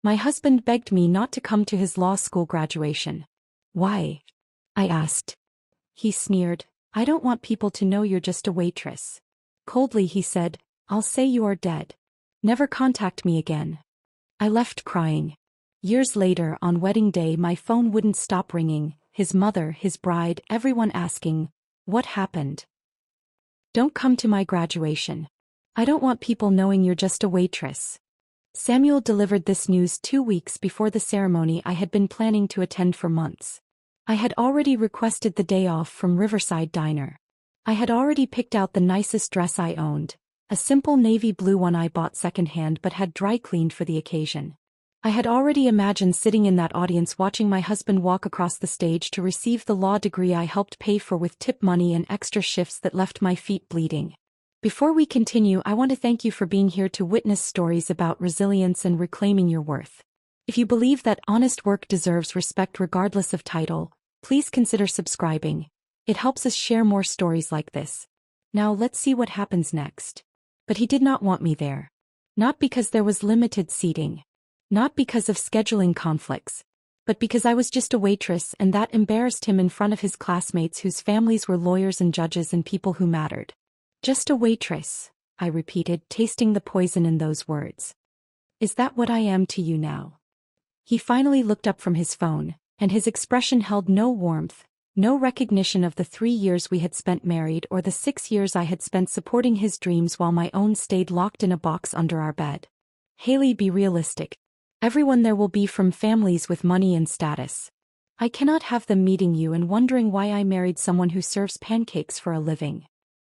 My husband begged me not to come to his law school graduation. Why? I asked. He sneered. I don't want people to know you're just a waitress. Coldly he said, I'll say you are dead. Never contact me again. I left crying. Years later, on wedding day, my phone wouldn't stop ringing, his mother, his bride, everyone asking, what happened? Don't come to my graduation. I don't want people knowing you're just a waitress. Samuel delivered this news 2 weeks before the ceremony I had been planning to attend for months. I had already requested the day off from Riverside Diner. I had already picked out the nicest dress I owned, a simple navy blue one I bought secondhand but had dry cleaned for the occasion. I had already imagined sitting in that audience watching my husband walk across the stage to receive the law degree I helped pay for with tip money and extra shifts that left my feet bleeding. Before we continue, I want to thank you for being here to witness stories about resilience and reclaiming your worth. If you believe that honest work deserves respect regardless of title, please consider subscribing. It helps us share more stories like this. Now let's see what happens next. But he did not want me there. Not because there was limited seating. Not because of scheduling conflicts. But because I was just a waitress, and that embarrassed him in front of his classmates whose families were lawyers and judges and people who mattered. Just a waitress, I repeated, tasting the poison in those words. Is that what I am to you now? He finally looked up from his phone, and his expression held no warmth, no recognition of the 3 years we had spent married or the 6 years I had spent supporting his dreams while my own stayed locked in a box under our bed. Haley, be realistic. Everyone there will be from families with money and status. I cannot have them meeting you and wondering why I married someone who serves pancakes for a living.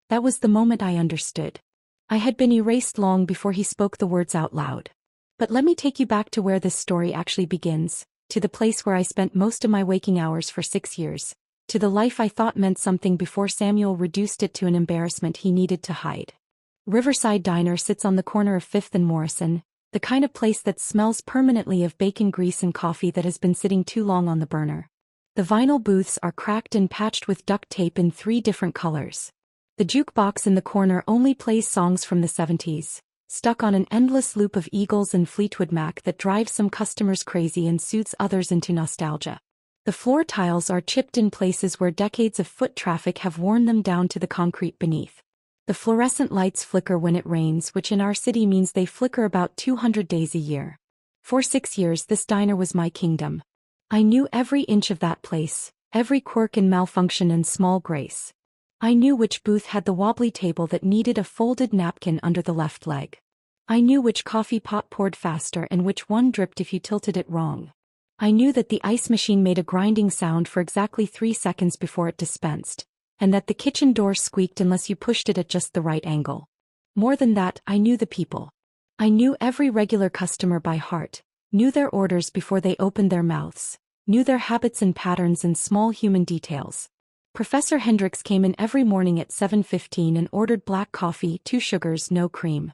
That was the moment I understood. I had been erased long before he spoke the words out loud. But let me take you back to where this story actually begins, to the place where I spent most of my waking hours for 6 years, to the life I thought meant something before Samuel reduced it to an embarrassment he needed to hide. Riverside Diner sits on the corner of 5th and Morrison, the kind of place that smells permanently of bacon grease and coffee that has been sitting too long on the burner. The vinyl booths are cracked and patched with duct tape in 3 different colors. The jukebox in the corner only plays songs from the 70s, stuck on an endless loop of Eagles and Fleetwood Mac that drives some customers crazy and soothes others into nostalgia. The floor tiles are chipped in places where decades of foot traffic have worn them down to the concrete beneath. The fluorescent lights flicker when it rains, which in our city means they flicker about 200 days a year. For 6 years this diner was my kingdom. I knew every inch of that place, every quirk and malfunction and small grace. I knew which booth had the wobbly table that needed a folded napkin under the left leg. I knew which coffee pot poured faster and which one dripped if you tilted it wrong. I knew that the ice machine made a grinding sound for exactly 3 seconds before it dispensed, and that the kitchen door squeaked unless you pushed it at just the right angle. More than that, I knew the people. I knew every regular customer by heart, knew their orders before they opened their mouths, knew their habits and patterns and small human details. Professor Hendricks came in every morning at 7:15 and ordered black coffee, 2 sugars, no cream.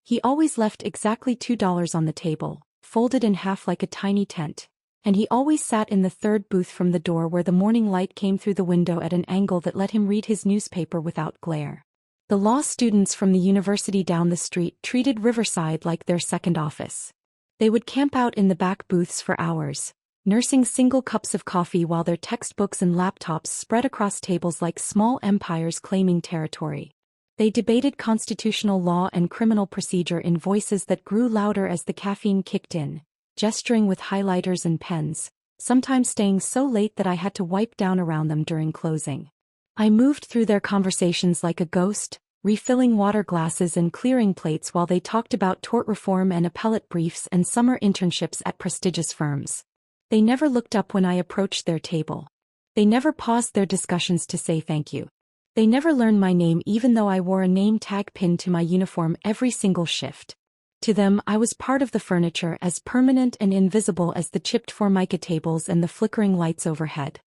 He always left exactly $2 on the table, folded in half like a tiny tent, and he always sat in the 3rd booth from the door where the morning light came through the window at an angle that let him read his newspaper without glare. The law students from the university down the street treated Riverside like their second office. They would camp out in the back booths for hours, nursing single cups of coffee while their textbooks and laptops spread across tables like small empires claiming territory. They debated constitutional law and criminal procedure in voices that grew louder as the caffeine kicked in, gesturing with highlighters and pens, sometimes staying so late that I had to wipe down around them during closing. I moved through their conversations like a ghost, refilling water glasses and clearing plates while they talked about tort reform and appellate briefs and summer internships at prestigious firms. They never looked up when I approached their table. They never paused their discussions to say thank you. They never learned my name even though I wore a name tag pinned to my uniform every single shift. To them, I was part of the furniture, as permanent and invisible as the chipped formica tables and the flickering lights overhead.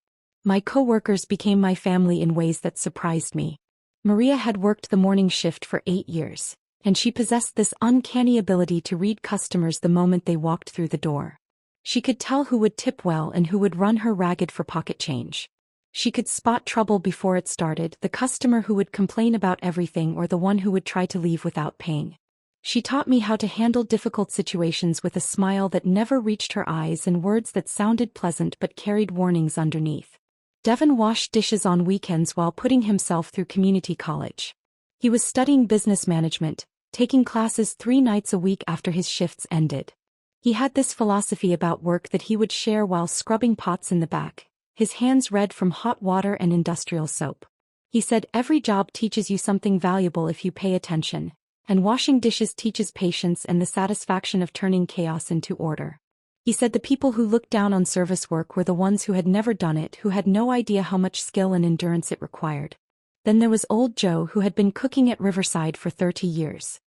My co-workers became my family in ways that surprised me. Maria had worked the morning shift for 8 years, and she possessed this uncanny ability to read customers the moment they walked through the door. She could tell who would tip well and who would run her ragged for pocket change. She could spot trouble before it started, the customer who would complain about everything or the one who would try to leave without paying. She taught me how to handle difficult situations with a smile that never reached her eyes and words that sounded pleasant but carried warnings underneath. Devin washed dishes on weekends while putting himself through community college. He was studying business management, taking classes 3 nights a week after his shifts ended. He had this philosophy about work that he would share while scrubbing pots in the back, his hands red from hot water and industrial soap. He said every job teaches you something valuable if you pay attention, and washing dishes teaches patience and the satisfaction of turning chaos into order. He said the people who looked down on service work were the ones who had never done it, who had no idea how much skill and endurance it required. Then there was old Joe, who had been cooking at Riverside for 30 years.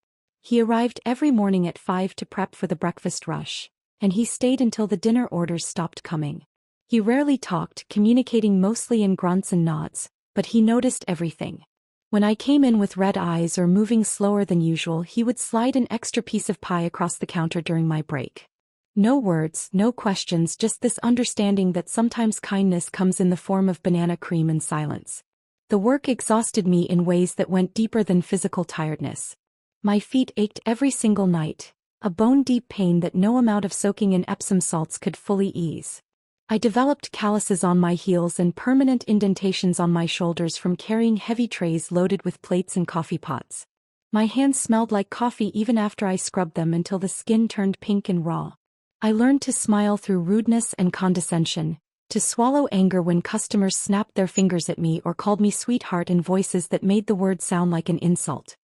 He arrived every morning at 5 to prep for the breakfast rush, and he stayed until the dinner orders stopped coming. He rarely talked, communicating mostly in grunts and nods, but he noticed everything. When I came in with red eyes or moving slower than usual, he would slide an extra piece of pie across the counter during my break. No words, no questions, just this understanding that sometimes kindness comes in the form of banana cream and silence. The work exhausted me in ways that went deeper than physical tiredness. My feet ached every single night, a bone-deep pain that no amount of soaking in Epsom salts could fully ease. I developed calluses on my heels and permanent indentations on my shoulders from carrying heavy trays loaded with plates and coffee pots. My hands smelled like coffee even after I scrubbed them until the skin turned pink and raw. I learned to smile through rudeness and condescension, to swallow anger when customers snapped their fingers at me or called me sweetheart in voices that made the word sound like an insult.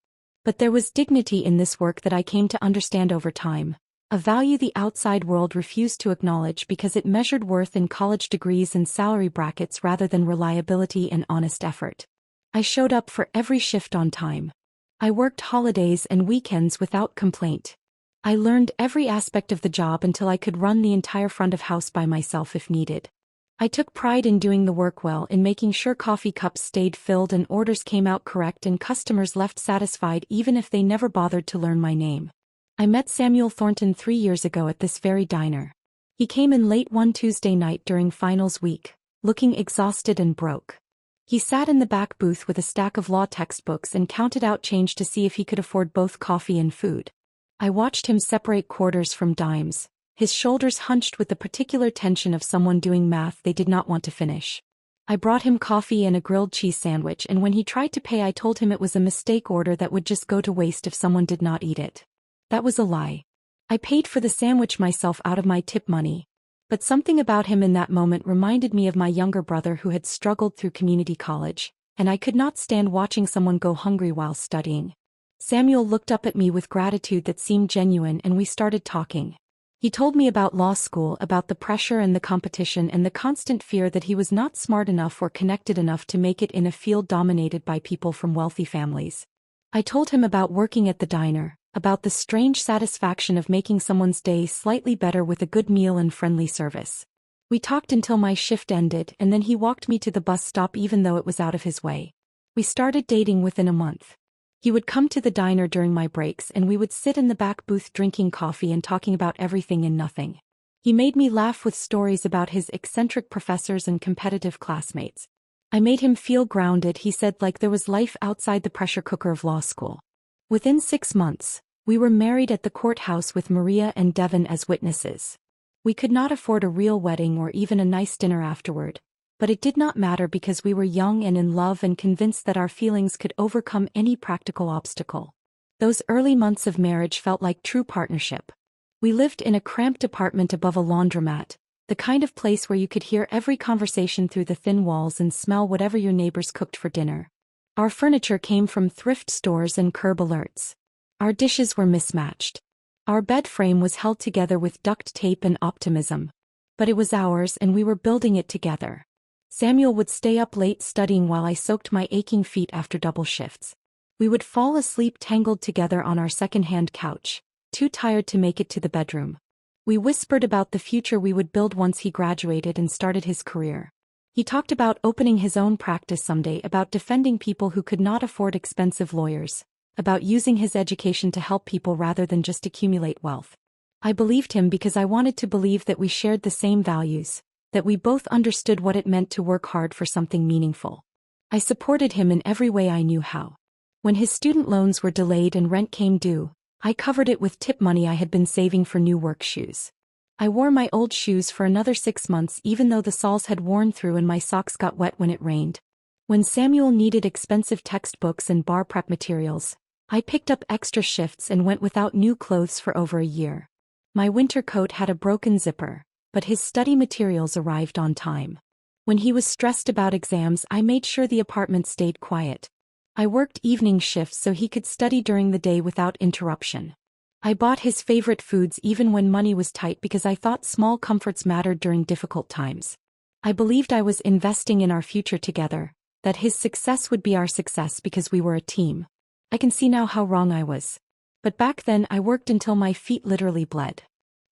But there was dignity in this work that I came to understand over time, a value the outside world refused to acknowledge because it measured worth in college degrees and salary brackets rather than reliability and honest effort. I showed up for every shift on time. I worked holidays and weekends without complaint. I learned every aspect of the job until I could run the entire front of house by myself if needed. I took pride in doing the work well, in making sure coffee cups stayed filled and orders came out correct and customers left satisfied even if they never bothered to learn my name. I met Samuel Thornton 3 years ago at this very diner. He came in late one Tuesday night during finals week, looking exhausted and broke. He sat in the back booth with a stack of law textbooks and counted out change to see if he could afford both coffee and food. I watched him separate quarters from dimes, his shoulders hunched with the particular tension of someone doing math they did not want to finish. I brought him coffee and a grilled cheese sandwich, and when he tried to pay I told him it was a mistake order that would just go to waste if someone did not eat it. That was a lie. I paid for the sandwich myself out of my tip money. But something about him in that moment reminded me of my younger brother who had struggled through community college, and I could not stand watching someone go hungry while studying. Samuel looked up at me with gratitude that seemed genuine, and we started talking. He told me about law school, about the pressure and the competition and the constant fear that he was not smart enough or connected enough to make it in a field dominated by people from wealthy families. I told him about working at the diner, about the strange satisfaction of making someone's day slightly better with a good meal and friendly service. We talked until my shift ended, and then he walked me to the bus stop even though it was out of his way. We started dating within a month. He would come to the diner during my breaks and we would sit in the back booth drinking coffee and talking about everything and nothing. He made me laugh with stories about his eccentric professors and competitive classmates. I made him feel grounded, he said, like there was life outside the pressure cooker of law school. Within 6 months, we were married at the courthouse with Maria and Devin as witnesses. We could not afford a real wedding or even a nice dinner afterward, but it did not matter because we were young and in love and convinced that our feelings could overcome any practical obstacle. Those early months of marriage felt like true partnership. We lived in a cramped apartment above a laundromat, the kind of place where you could hear every conversation through the thin walls and smell whatever your neighbors cooked for dinner. Our furniture came from thrift stores and curb alerts. Our dishes were mismatched. Our bed frame was held together with duct tape and optimism. But it was ours and we were building it together. Samuel would stay up late studying while I soaked my aching feet after double shifts. We would fall asleep tangled together on our second-hand couch, too tired to make it to the bedroom. We whispered about the future we would build once he graduated and started his career. He talked about opening his own practice someday, about defending people who could not afford expensive lawyers, about using his education to help people rather than just accumulate wealth. I believed him because I wanted to believe that we shared the same values, that we both understood what it meant to work hard for something meaningful. I supported him in every way I knew how. When his student loans were delayed and rent came due, I covered it with tip money I had been saving for new work shoes. I wore my old shoes for another 6 months even though the soles had worn through and my socks got wet when it rained. When Samuel needed expensive textbooks and bar prep materials, I picked up extra shifts and went without new clothes for over a year. My winter coat had a broken zipper, but his study materials arrived on time. When he was stressed about exams, I made sure the apartment stayed quiet. I worked evening shifts so he could study during the day without interruption. I bought his favorite foods even when money was tight because I thought small comforts mattered during difficult times. I believed I was investing in our future together, that his success would be our success because we were a team. I can see now how wrong I was. But back then I worked until my feet literally bled.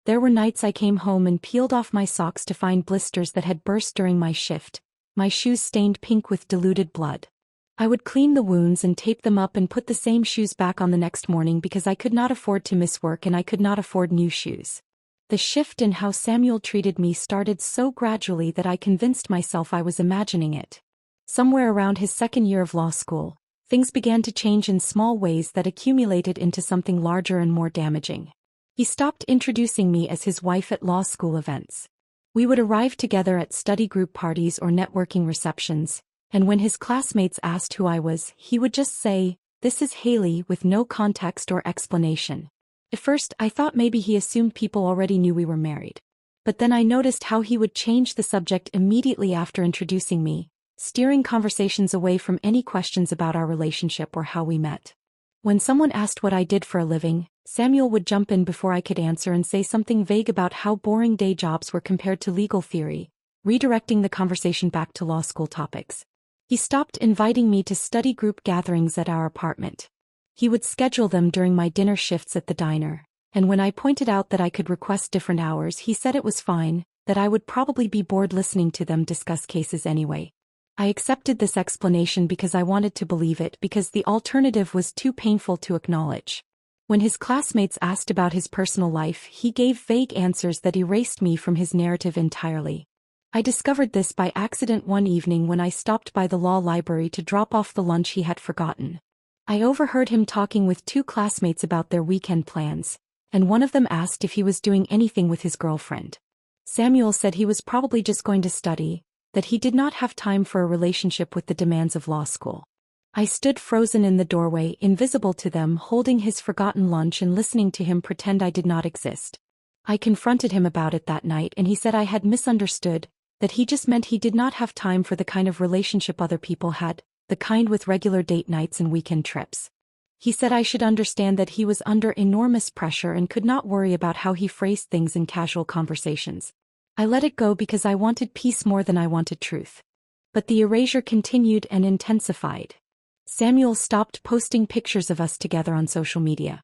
There were nights I came home and peeled off my socks to find blisters that had burst during my shift, my shoes stained pink with diluted blood. I would clean the wounds and tape them up and put the same shoes back on the next morning because I could not afford to miss work and I could not afford new shoes. The shift in how Samuel treated me started so gradually that I convinced myself I was imagining it. Somewhere around his second year of law school, things began to change in small ways that accumulated into something larger and more damaging. He stopped introducing me as his wife at law school events. We would arrive together at study group parties or networking receptions, and when his classmates asked who I was, he would just say, "This is Haley," with no context or explanation. At first, I thought maybe he assumed people already knew we were married. But then I noticed how he would change the subject immediately after introducing me, steering conversations away from any questions about our relationship or how we met. When someone asked what I did for a living, Samuel would jump in before I could answer and say something vague about how boring day jobs were compared to legal theory, redirecting the conversation back to law school topics. He stopped inviting me to study group gatherings at our apartment. He would schedule them during my dinner shifts at the diner, and when I pointed out that I could request different hours, he said it was fine, that I would probably be bored listening to them discuss cases anyway. I accepted this explanation because I wanted to believe it because the alternative was too painful to acknowledge. When his classmates asked about his personal life, he gave vague answers that erased me from his narrative entirely. I discovered this by accident one evening when I stopped by the law library to drop off the lunch he had forgotten. I overheard him talking with two classmates about their weekend plans, and one of them asked if he was doing anything with his girlfriend. Samuel said he was probably just going to study, that he did not have time for a relationship with the demands of law school. I stood frozen in the doorway, invisible to them, holding his forgotten lunch and listening to him pretend I did not exist. I confronted him about it that night and he said I had misunderstood, that he just meant he did not have time for the kind of relationship other people had, the kind with regular date nights and weekend trips. He said I should understand that he was under enormous pressure and could not worry about how he phrased things in casual conversations. I let it go because I wanted peace more than I wanted truth. But the erasure continued and intensified. Samuel stopped posting pictures of us together on social media.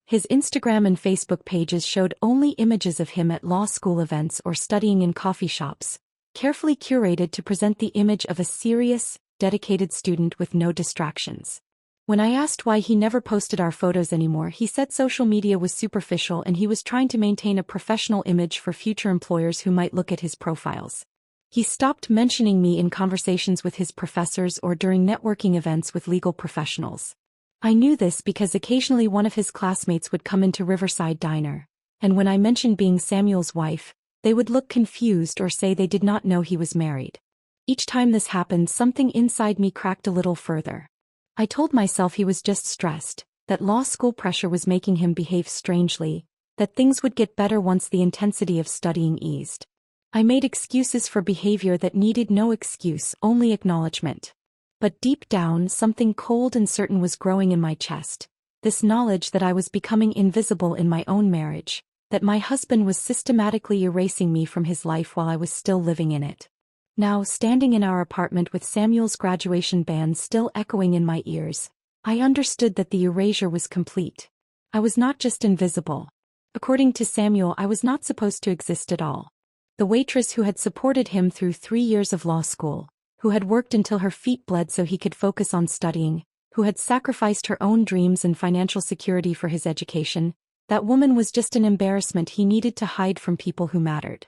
His Instagram and Facebook pages showed only images of him at law school events or studying in coffee shops, carefully curated to present the image of a serious, dedicated student with no distractions. When I asked why he never posted our photos anymore, he said social media was superficial and he was trying to maintain a professional image for future employers who might look at his profiles. He stopped mentioning me in conversations with his professors or during networking events with legal professionals. I knew this because occasionally one of his classmates would come into Riverside Diner, and when I mentioned being Samuel's wife, they would look confused or say they did not know he was married. Each time this happened, something inside me cracked a little further. I told myself he was just stressed, that law school pressure was making him behave strangely, that things would get better once the intensity of studying eased. I made excuses for behavior that needed no excuse, only acknowledgement. But deep down, something cold and certain was growing in my chest, this knowledge that I was becoming invisible in my own marriage, that my husband was systematically erasing me from his life while I was still living in it. Now, standing in our apartment with Samuel's graduation band still echoing in my ears, I understood that the erasure was complete. I was not just invisible. According to Samuel, I was not supposed to exist at all. The waitress who had supported him through 3 years of law school, who had worked until her feet bled so he could focus on studying, who had sacrificed her own dreams and financial security for his education, that woman was just an embarrassment he needed to hide from people who mattered.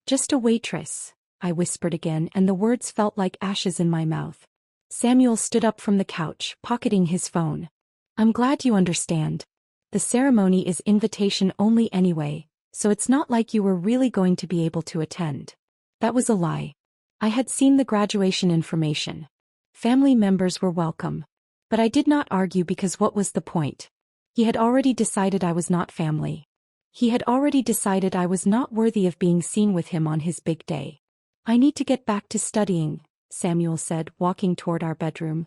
Just a waitress, I whispered again, and the words felt like ashes in my mouth. Samuel stood up from the couch, pocketing his phone. I'm glad you understand. The ceremony is invitation only anyway, so it's not like you were really going to be able to attend. That was a lie. I had seen the graduation information. Family members were welcome. But I did not argue because what was the point? He had already decided I was not family. He had already decided I was not worthy of being seen with him on his big day. I need to get back to studying, Samuel said, walking toward our bedroom.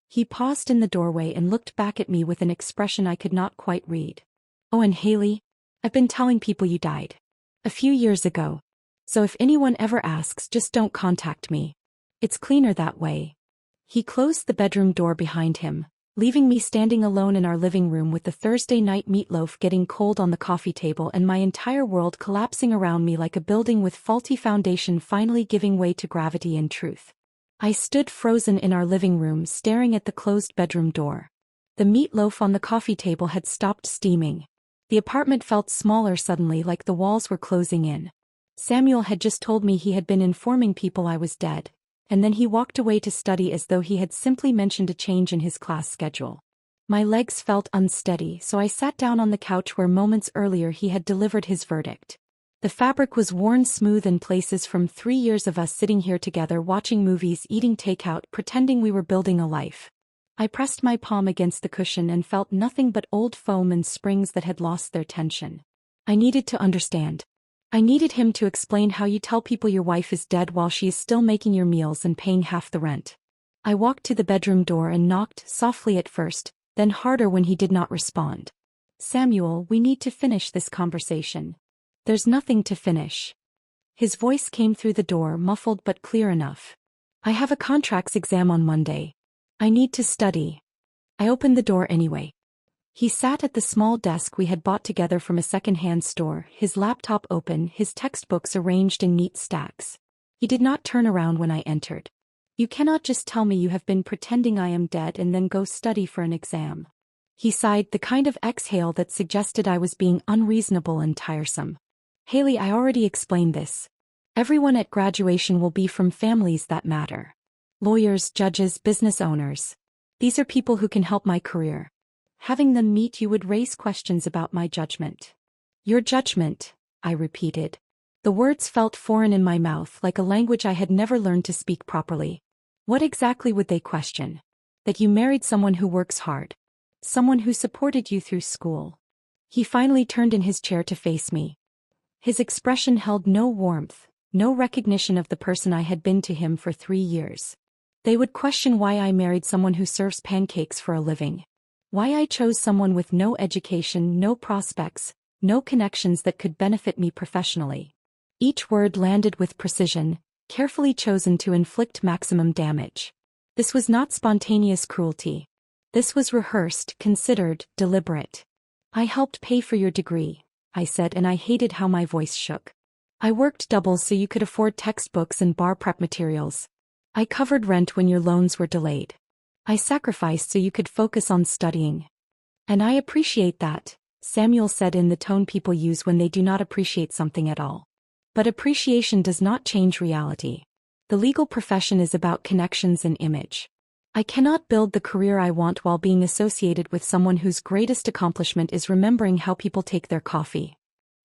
He paused in the doorway and looked back at me with an expression I could not quite read. Oh, and Haley, I've been telling people you died. A few years ago. So if anyone ever asks, just don't contact me. It's cleaner that way. He closed the bedroom door behind him, leaving me standing alone in our living room with the Thursday night meatloaf getting cold on the coffee table and my entire world collapsing around me like a building with faulty foundation finally giving way to gravity and truth. I stood frozen in our living room staring at the closed bedroom door. The meatloaf on the coffee table had stopped steaming. The apartment felt smaller suddenly, like the walls were closing in. Samuel had just told me he had been informing people I was dead, and then he walked away to study as though he had simply mentioned a change in his class schedule. My legs felt unsteady, so I sat down on the couch where moments earlier he had delivered his verdict. The fabric was worn smooth in places from 3 years of us sitting here together watching movies, eating takeout, pretending we were building a life. I pressed my palm against the cushion and felt nothing but old foam and springs that had lost their tension. I needed to understand. I needed him to explain how you tell people your wife is dead while she is still making your meals and paying half the rent. I walked to the bedroom door and knocked, softly at first, then harder when he did not respond. Samuel, we need to finish this conversation. There's nothing to finish. His voice came through the door, muffled but clear enough. I have a contracts exam on Monday. I need to study. I opened the door anyway. He sat at the small desk we had bought together from a second-hand store, his laptop open, his textbooks arranged in neat stacks. He did not turn around when I entered. You cannot just tell me you have been pretending I am dead and then go study for an exam. He sighed, the kind of exhale that suggested I was being unreasonable and tiresome. Haley, I already explained this. Everyone at graduation will be from families that matter. Lawyers, judges, business owners. These are people who can help my career. Having them meet you would raise questions about my judgment. Your judgment, I repeated. The words felt foreign in my mouth, like a language I had never learned to speak properly. What exactly would they question? That you married someone who works hard. Someone who supported you through school. He finally turned in his chair to face me. His expression held no warmth, no recognition of the person I had been to him for 3 years. They would question why I married someone who serves pancakes for a living. Why I chose someone with no education, no prospects, no connections that could benefit me professionally. Each word landed with precision, carefully chosen to inflict maximum damage. This was not spontaneous cruelty. This was rehearsed, considered, deliberate. I helped pay for your degree, I said, and I hated how my voice shook. I worked doubles so you could afford textbooks and bar prep materials. I covered rent when your loans were delayed. I sacrificed so you could focus on studying. And I appreciate that, Samuel said in the tone people use when they do not appreciate something at all. But appreciation does not change reality. The legal profession is about connections and image. I cannot build the career I want while being associated with someone whose greatest accomplishment is remembering how people take their coffee.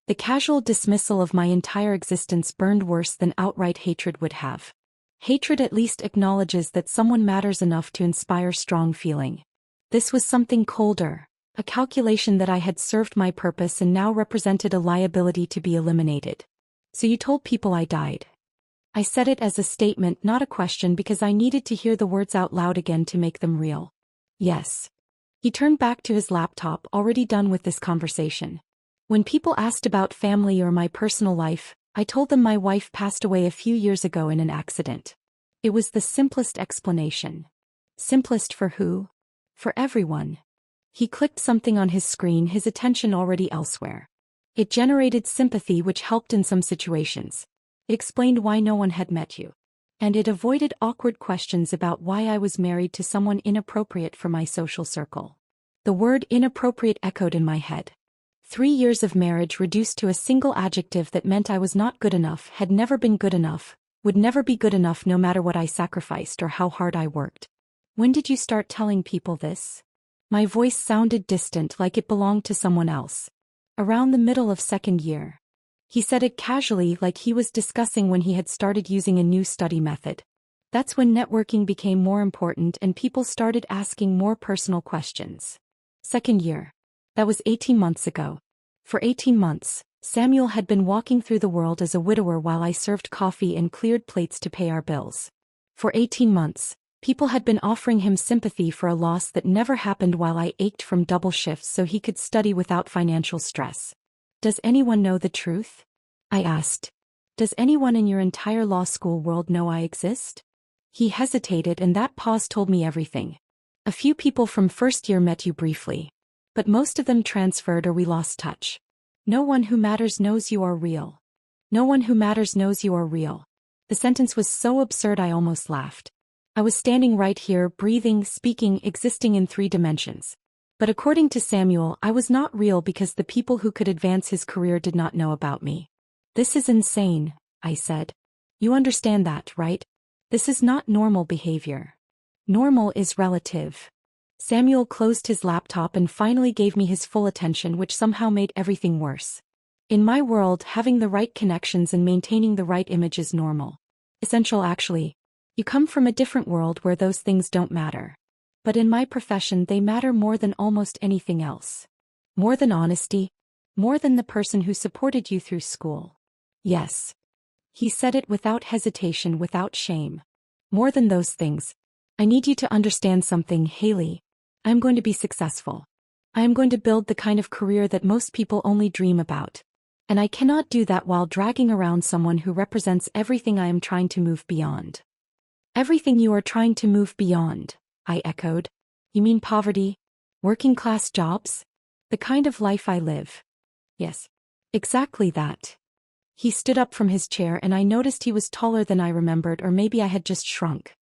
The casual dismissal of my entire existence burned worse than outright hatred would have. Hatred at least acknowledges that someone matters enough to inspire strong feeling. This was something colder, a calculation that I had served my purpose and now represented a liability to be eliminated. So you told people I died. I said it as a statement, not a question, because I needed to hear the words out loud again to make them real. Yes. He turned back to his laptop, already done with this conversation. When people asked about family or my personal life, I told them my wife passed away a few years ago in an accident. It was the simplest explanation. Simplest for who? For everyone. He clicked something on his screen, his attention already elsewhere. It generated sympathy, which helped in some situations. It explained why no one had met you. And it avoided awkward questions about why I was married to someone inappropriate for my social circle. The word inappropriate echoed in my head. 3 years of marriage reduced to a single adjective that meant I was not good enough, had never been good enough, would never be good enough no matter what I sacrificed or how hard I worked. When did you start telling people this? My voice sounded distant, like it belonged to someone else. Around the middle of second year. He said it casually, like he was discussing when he had started using a new study method. That's when networking became more important and people started asking more personal questions. Second year. That was 18 months ago. For 18 months, Samuel had been walking through the world as a widower while I served coffee and cleared plates to pay our bills. For 18 months, people had been offering him sympathy for a loss that never happened while I ached from double shifts so he could study without financial stress. Does anyone know the truth? I asked. Does anyone in your entire law school world know I exist? He hesitated, and that pause told me everything. A few people from first year met you briefly. But most of them transferred or we lost touch. No one who matters knows you are real. No one who matters knows you are real. The sentence was so absurd I almost laughed. I was standing right here, breathing, speaking, existing in 3 dimensions. But according to Samuel, I was not real because the people who could advance his career did not know about me. This is insane, I said. You understand that, right? This is not normal behavior. Normal is relative. Samuel closed his laptop and finally gave me his full attention, which somehow made everything worse. In my world, having the right connections and maintaining the right image is normal. Essential actually. You come from a different world where those things don't matter. But in my profession they matter more than almost anything else. More than honesty. More than the person who supported you through school. Yes. He said it without hesitation, without shame. More than those things. I need you to understand something, Haley. I am going to be successful. I am going to build the kind of career that most people only dream about. And I cannot do that while dragging around someone who represents everything I am trying to move beyond. Everything you are trying to move beyond, I echoed. You mean poverty? Working class jobs? The kind of life I live? Yes. Exactly that. He stood up from his chair and I noticed he was taller than I remembered, or maybe I had just shrunk.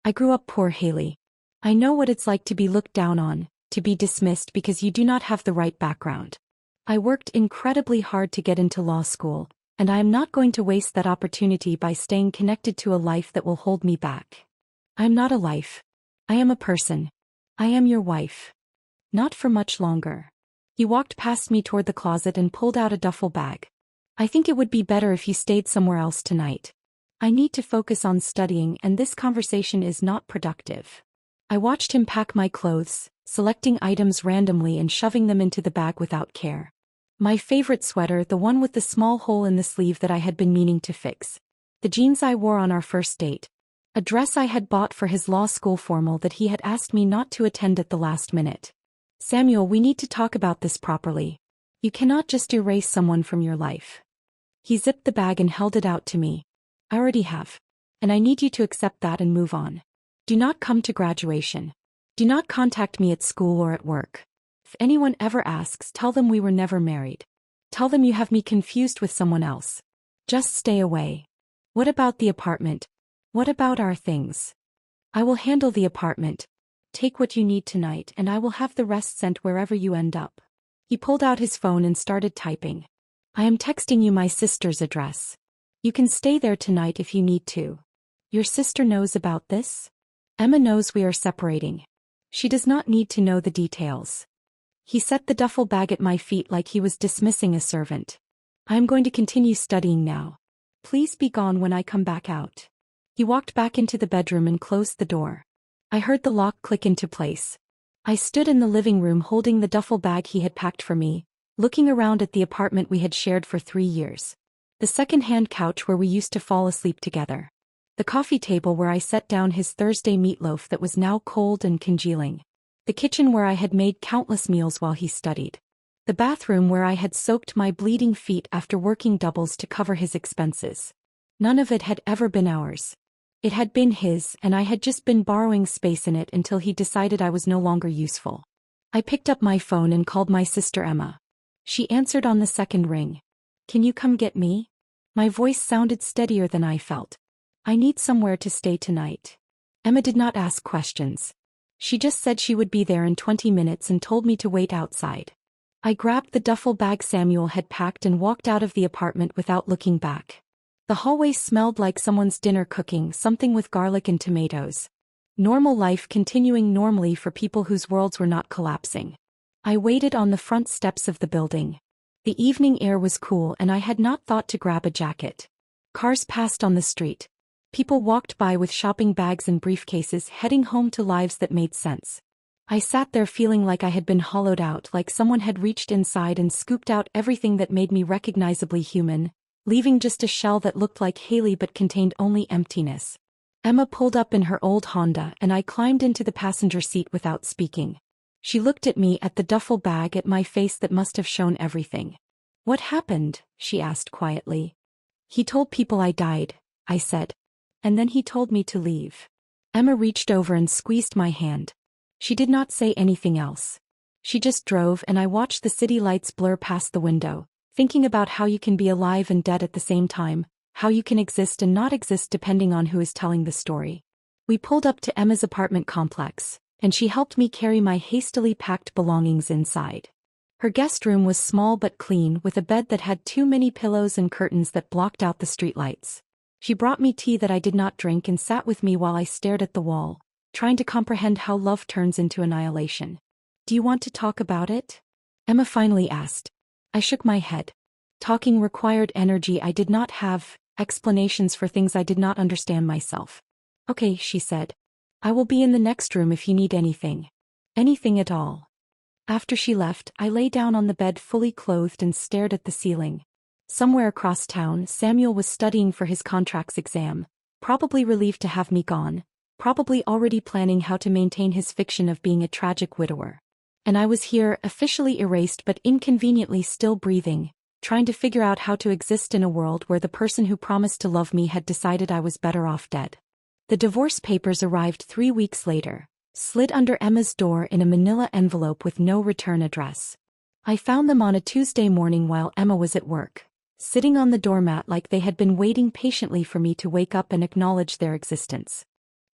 I grew up poor, Haley. I know what it's like to be looked down on, to be dismissed because you do not have the right background. I worked incredibly hard to get into law school, and I am not going to waste that opportunity by staying connected to a life that will hold me back. I am not a life. I am a person. I am your wife. Not for much longer. He walked past me toward the closet and pulled out a duffel bag. I think it would be better if you stayed somewhere else tonight. I need to focus on studying and this conversation is not productive. I watched him pack my clothes, selecting items randomly and shoving them into the bag without care. My favorite sweater, the one with the small hole in the sleeve that I had been meaning to fix. The jeans I wore on our first date. A dress I had bought for his law school formal that he had asked me not to attend at the last minute. Samuel, we need to talk about this properly. You cannot just erase someone from your life. He zipped the bag and held it out to me. I already have. And I need you to accept that and move on. Do not come to graduation. Do not contact me at school or at work. If anyone ever asks, tell them we were never married. Tell them you have me confused with someone else. Just stay away. What about the apartment? What about our things? I will handle the apartment. Take what you need tonight and I will have the rest sent wherever you end up. He pulled out his phone and started typing. I am texting you my sister's address. You can stay there tonight if you need to. Your sister knows about this? Emma knows we are separating. She does not need to know the details. He set the duffel bag at my feet like he was dismissing a servant. I am going to continue studying now. Please be gone when I come back out. He walked back into the bedroom and closed the door. I heard the lock click into place. I stood in the living room holding the duffel bag he had packed for me, looking around at the apartment we had shared for 3 years. The second-hand couch where we used to fall asleep together. The coffee table where I set down his Thursday meatloaf that was now cold and congealing. The kitchen where I had made countless meals while he studied. The bathroom where I had soaked my bleeding feet after working doubles to cover his expenses. None of it had ever been ours. It had been his, and I had just been borrowing space in it until he decided I was no longer useful. I picked up my phone and called my sister Emma. She answered on the second ring. Can you come get me? My voice sounded steadier than I felt. I need somewhere to stay tonight. Emma did not ask questions. She just said she would be there in 20 minutes and told me to wait outside. I grabbed the duffel bag Samuel had packed and walked out of the apartment without looking back. The hallway smelled like someone's dinner cooking, something with garlic and tomatoes. Normal life continuing normally for people whose worlds were not collapsing. I waited on the front steps of the building. The evening air was cool and I had not thought to grab a jacket. Cars passed on the street. People walked by with shopping bags and briefcases heading home to lives that made sense. I sat there feeling like I had been hollowed out, like someone had reached inside and scooped out everything that made me recognizably human, leaving just a shell that looked like Haley but contained only emptiness. Emma pulled up in her old Honda and I climbed into the passenger seat without speaking. She looked at me, at the duffel bag, at my face that must have shown everything. "What happened?" she asked quietly. "He told people I died," I said. "And then he told me to leave." Emma reached over and squeezed my hand. She did not say anything else. She just drove and I watched the city lights blur past the window, thinking about how you can be alive and dead at the same time, how you can exist and not exist depending on who is telling the story. We pulled up to Emma's apartment complex, and she helped me carry my hastily packed belongings inside. Her guest room was small but clean, with a bed that had too many pillows and curtains that blocked out the streetlights. She brought me tea that I did not drink and sat with me while I stared at the wall, trying to comprehend how love turns into annihilation. "Do you want to talk about it?" Emma finally asked. I shook my head. Talking required energy I did not have, explanations for things I did not understand myself. "Okay," she said. "I will be in the next room if you need anything. Anything at all." After she left, I lay down on the bed fully clothed and stared at the ceiling. Somewhere across town, Samuel was studying for his contracts exam, probably relieved to have me gone, probably already planning how to maintain his fiction of being a tragic widower. And I was here, officially erased but inconveniently still breathing, trying to figure out how to exist in a world where the person who promised to love me had decided I was better off dead. The divorce papers arrived 3 weeks later, slid under Emma's door in a manila envelope with no return address. I found them on a Tuesday morning while Emma was at work, sitting on the doormat like they had been waiting patiently for me to wake up and acknowledge their existence.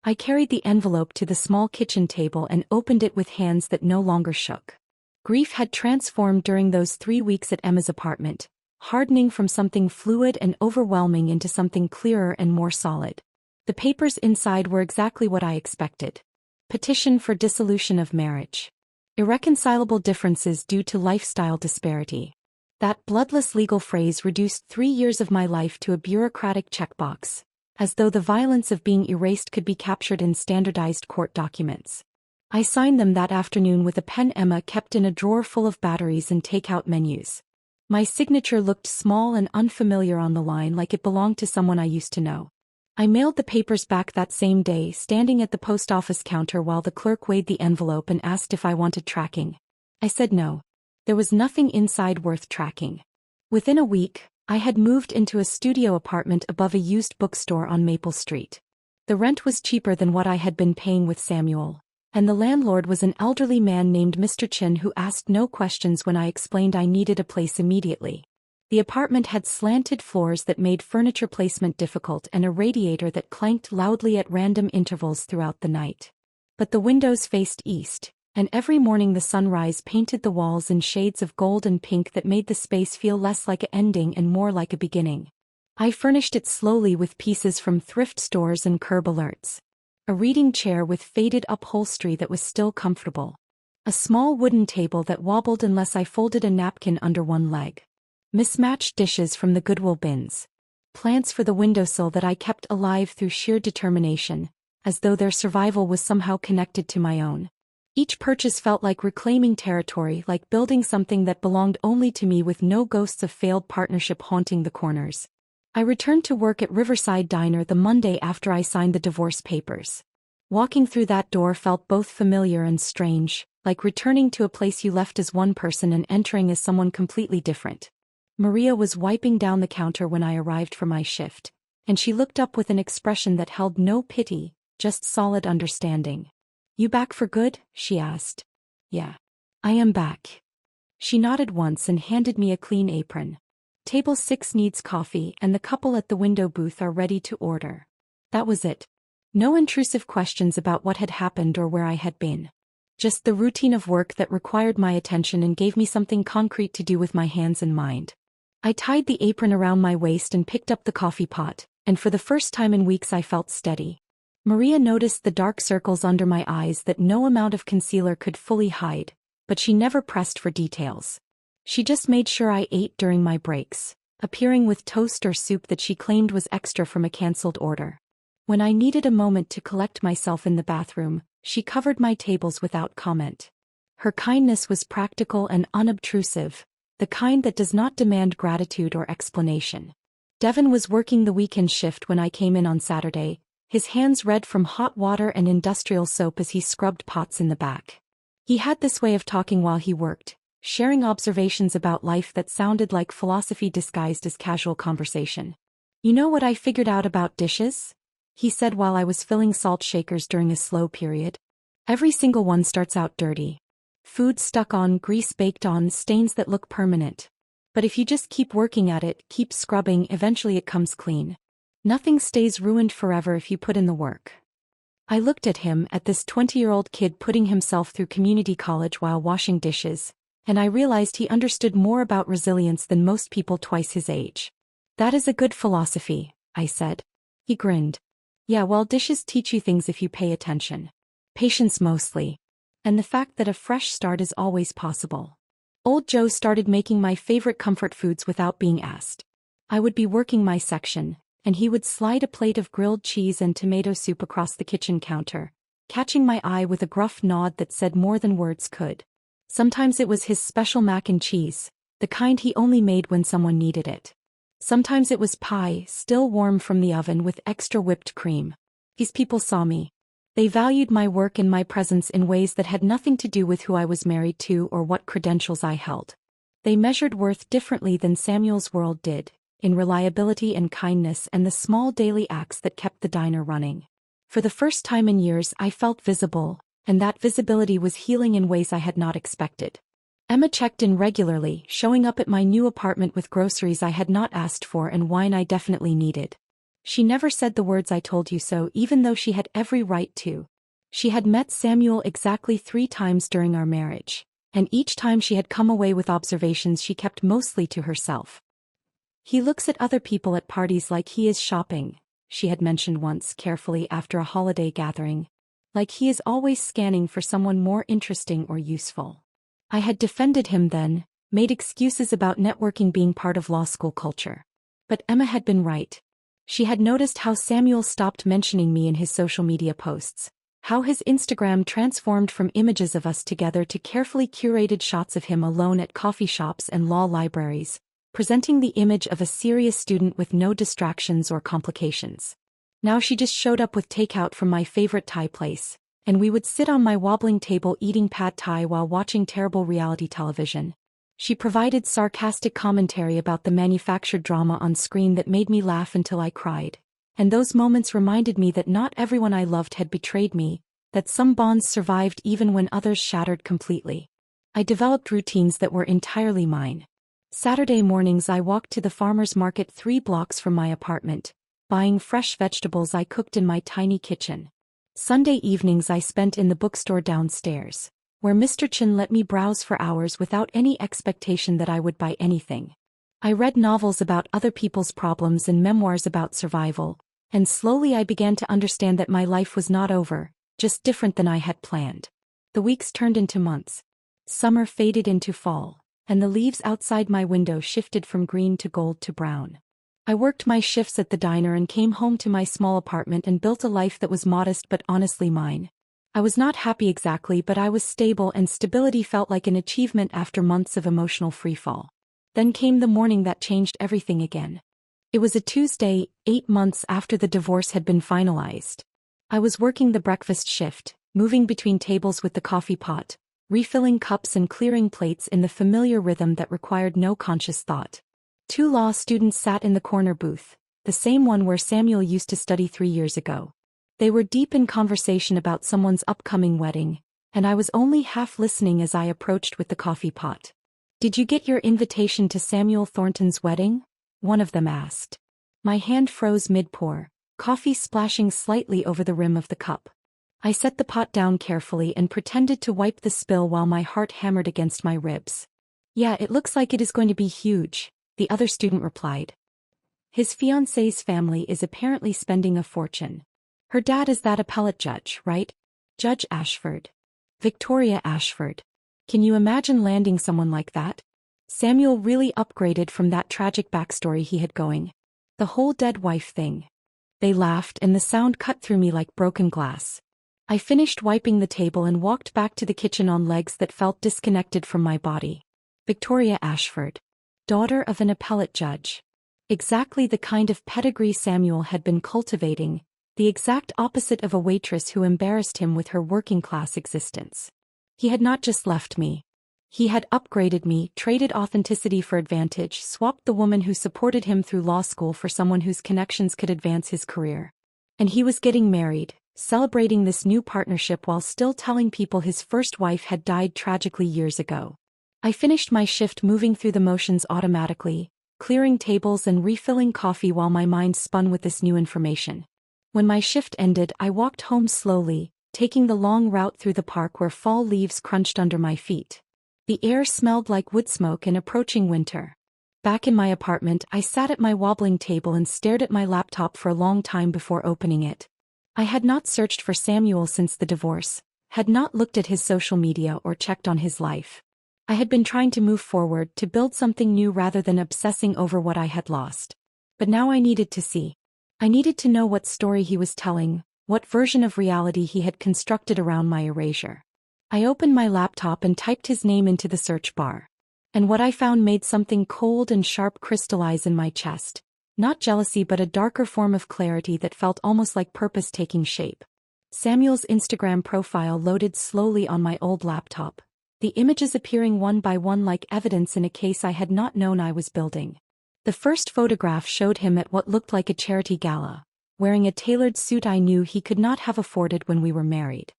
I carried the envelope to the small kitchen table and opened it with hands that no longer shook. Grief had transformed during those 3 weeks at Emma's apartment, hardening from something fluid and overwhelming into something clearer and more solid. The papers inside were exactly what I expected. Petition for dissolution of marriage. Irreconcilable differences due to lifestyle disparity. That bloodless legal phrase reduced 3 years of my life to a bureaucratic checkbox, as though the violence of being erased could be captured in standardized court documents. I signed them that afternoon with a pen Emma kept in a drawer full of batteries and takeout menus. My signature looked small and unfamiliar on the line, like it belonged to someone I used to know. I mailed the papers back that same day, standing at the post office counter while the clerk weighed the envelope and asked if I wanted tracking. I said no. There was nothing inside worth tracking. Within a week, I had moved into a studio apartment above a used bookstore on Maple Street. The rent was cheaper than what I had been paying with Samuel, and the landlord was an elderly man named Mr. Chin who asked no questions when I explained I needed a place immediately. The apartment had slanted floors that made furniture placement difficult and a radiator that clanked loudly at random intervals throughout the night. But the windows faced east, and every morning the sunrise painted the walls in shades of gold and pink that made the space feel less like an ending and more like a beginning. I furnished it slowly with pieces from thrift stores and curb alerts. A reading chair with faded upholstery that was still comfortable. A small wooden table that wobbled unless I folded a napkin under one leg. Mismatched dishes from the Goodwill bins. Plants for the windowsill that I kept alive through sheer determination, as though their survival was somehow connected to my own. Each purchase felt like reclaiming territory, like building something that belonged only to me with no ghosts of failed partnership haunting the corners. I returned to work at Riverside Diner the Monday after I signed the divorce papers. Walking through that door felt both familiar and strange, like returning to a place you left as one person and entering as someone completely different. Maria was wiping down the counter when I arrived for my shift, and she looked up with an expression that held no pity, just solid understanding. "You back for good?" she asked. "Yeah. I am back." She nodded once and handed me a clean apron. "Table 6 needs coffee and the couple at the window booth are ready to order." That was it. No intrusive questions about what had happened or where I had been. Just the routine of work that required my attention and gave me something concrete to do with my hands and mind. I tied the apron around my waist and picked up the coffee pot, and for the first time in weeks I felt steady. Maria noticed the dark circles under my eyes that no amount of concealer could fully hide, but she never pressed for details. She just made sure I ate during my breaks, appearing with toast or soup that she claimed was extra from a cancelled order. When I needed a moment to collect myself in the bathroom, she covered my tables without comment. Her kindness was practical and unobtrusive, the kind that does not demand gratitude or explanation. Devin was working the weekend shift when I came in on Saturday, his hands red from hot water and industrial soap as he scrubbed pots in the back. He had this way of talking while he worked, sharing observations about life that sounded like philosophy disguised as casual conversation. "You know what I figured out about dishes?" he said while I was filling salt shakers during a slow period. "Every single one starts out dirty. Food stuck on, grease baked on, stains that look permanent. But if you just keep working at it, keep scrubbing, eventually it comes clean. Nothing stays ruined forever if you put in the work." I looked at him, at this 20-year-old kid putting himself through community college while washing dishes, and I realized he understood more about resilience than most people twice his age. "That is a good philosophy," I said. He grinned. "Yeah, well, dishes teach you things if you pay attention. Patience mostly. And the fact that a fresh start is always possible." Old Joe started making my favorite comfort foods without being asked. I would be working my section, and he would slide a plate of grilled cheese and tomato soup across the kitchen counter, catching my eye with a gruff nod that said more than words could. Sometimes it was his special mac and cheese, the kind he only made when someone needed it. Sometimes it was pie, still warm from the oven with extra whipped cream. These people saw me. They valued my work and my presence in ways that had nothing to do with who I was married to or what credentials I held. They measured worth differently than Samuel's world did, in reliability and kindness and the small daily acts that kept the diner running. For the first time in years I felt visible, and that visibility was healing in ways I had not expected. Emma checked in regularly, showing up at my new apartment with groceries I had not asked for and wine I definitely needed. She never said the words "I told you so," even though she had every right to. She had met Samuel exactly 3 times during our marriage, and each time she had come away with observations she kept mostly to herself. "He looks at other people at parties like he is shopping," she had mentioned once carefully after a holiday gathering. "Like he is always scanning for someone more interesting or useful." I had defended him then, made excuses about networking being part of law school culture. But Emma had been right. She had noticed how Samuel stopped mentioning me in his social media posts, how his Instagram transformed from images of us together to carefully curated shots of him alone at coffee shops and law libraries, presenting the image of a serious student with no distractions or complications. Now she just showed up with takeout from my favorite Thai place, and we would sit on my wobbling table eating pad Thai while watching terrible reality television. She provided sarcastic commentary about the manufactured drama on screen that made me laugh until I cried. And those moments reminded me that not everyone I loved had betrayed me, that some bonds survived even when others shattered completely. I developed routines that were entirely mine. Saturday mornings I walked to the farmer's market 3 blocks from my apartment, buying fresh vegetables I cooked in my tiny kitchen. Sunday evenings I spent in the bookstore downstairs, where Mr. Chin let me browse for hours without any expectation that I would buy anything. I read novels about other people's problems and memoirs about survival, and slowly I began to understand that my life was not over, just different than I had planned. The weeks turned into months. Summer faded into fall, and the leaves outside my window shifted from green to gold to brown. I worked my shifts at the diner and came home to my small apartment and built a life that was modest but honestly mine. I was not happy exactly, but I was stable, and stability felt like an achievement after months of emotional freefall. Then came the morning that changed everything again. It was a Tuesday, 8 months after the divorce had been finalized. I was working the breakfast shift, moving between tables with the coffee pot, refilling cups and clearing plates in the familiar rhythm that required no conscious thought. 2 law students sat in the corner booth, the same one where Samuel used to study 3 years ago. They were deep in conversation about someone's upcoming wedding, and I was only half listening as I approached with the coffee pot. "Did you get your invitation to Samuel Thornton's wedding?" one of them asked. My hand froze mid-pour, coffee splashing slightly over the rim of the cup. I set the pot down carefully and pretended to wipe the spill while my heart hammered against my ribs. "Yeah, it looks like it is going to be huge," the other student replied. "His fiancée's family is apparently spending a fortune. Her dad is that appellate judge, right? Judge Ashford. Victoria Ashford. Can you imagine landing someone like that? Samuel really upgraded from that tragic backstory he had going. The whole dead wife thing. They laughed and the sound cut through me like broken glass. I finished wiping the table and walked back to the kitchen on legs that felt disconnected from my body. Victoria Ashford. Daughter of an appellate judge. Exactly the kind of pedigree Samuel had been cultivating, the exact opposite of a waitress who embarrassed him with her working-class existence. He had not just left me. He had upgraded me, traded authenticity for advantage, swapped the woman who supported him through law school for someone whose connections could advance his career. And he was getting married, celebrating this new partnership while still telling people his first wife had died tragically years ago. I finished my shift moving through the motions automatically, clearing tables and refilling coffee while my mind spun with this new information. When my shift ended, I walked home slowly, taking the long route through the park where fall leaves crunched under my feet. The air smelled like wood smoke and approaching winter. Back in my apartment, I sat at my wobbling table and stared at my laptop for a long time before opening it. I had not searched for Samuel since the divorce, had not looked at his social media or checked on his life. I had been trying to move forward, to build something new rather than obsessing over what I had lost. But now I needed to see. I needed to know what story he was telling, what version of reality he had constructed around my erasure. I opened my laptop and typed his name into the search bar. And what I found made something cold and sharp crystallize in my chest. Not jealousy but a darker form of clarity that felt almost like purpose taking shape. Samuel's Instagram profile loaded slowly on my old laptop, the images appearing one by one like evidence in a case I had not known I was building. The first photograph showed him at what looked like a charity gala, wearing a tailored suit I knew he could not have afforded when we were married.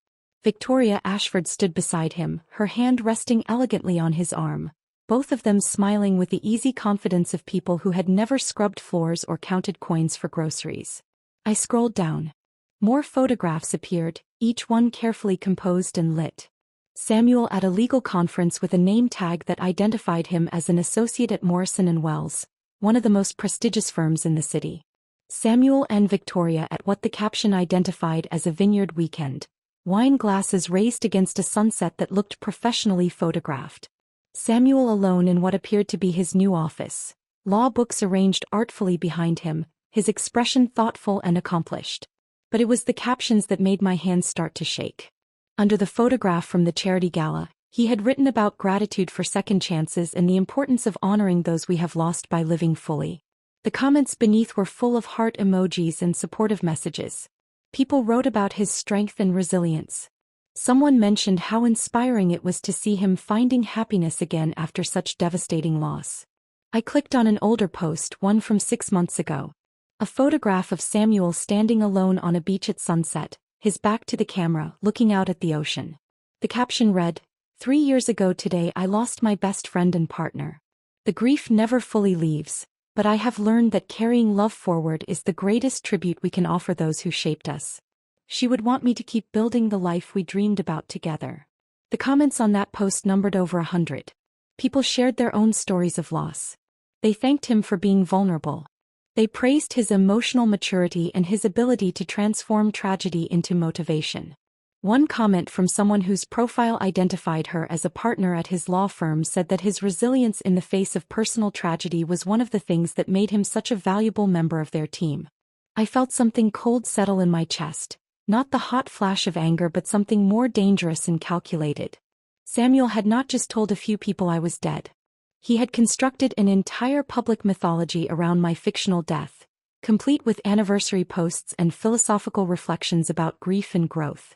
Victoria Ashford stood beside him, her hand resting elegantly on his arm, both of them smiling with the easy confidence of people who had never scrubbed floors or counted coins for groceries. I scrolled down. More photographs appeared, each one carefully composed and lit. Samuel at a legal conference with a name tag that identified him as an associate at Morrison & Wells, one of the most prestigious firms in the city. Samuel and Victoria at what the caption identified as a vineyard weekend, wine glasses raised against a sunset that looked professionally photographed. Samuel alone in what appeared to be his new office, law books arranged artfully behind him, his expression thoughtful and accomplished. But it was the captions that made my hands start to shake. Under the photograph from the charity gala, he had written about gratitude for second chances and the importance of honoring those we have lost by living fully. The comments beneath were full of heart emojis and supportive messages. People wrote about his strength and resilience. Someone mentioned how inspiring it was to see him finding happiness again after such devastating loss. I clicked on an older post, one from 6 months ago. A photograph of Samuel standing alone on a beach at sunset, his back to the camera, looking out at the ocean. The caption read, "3 years ago today I lost my best friend and partner. The grief never fully leaves, but I have learned that carrying love forward is the greatest tribute we can offer those who shaped us. She would want me to keep building the life we dreamed about together." The comments on that post numbered over 100. People shared their own stories of loss. They thanked him for being vulnerable. They praised his emotional maturity and his ability to transform tragedy into motivation. One comment from someone whose profile identified her as a partner at his law firm said that his resilience in the face of personal tragedy was one of the things that made him such a valuable member of their team. I felt something cold settle in my chest, not the hot flash of anger but something more dangerous and calculated. Samuel had not just told a few people I was dead. He had constructed an entire public mythology around my fictional death, complete with anniversary posts and philosophical reflections about grief and growth.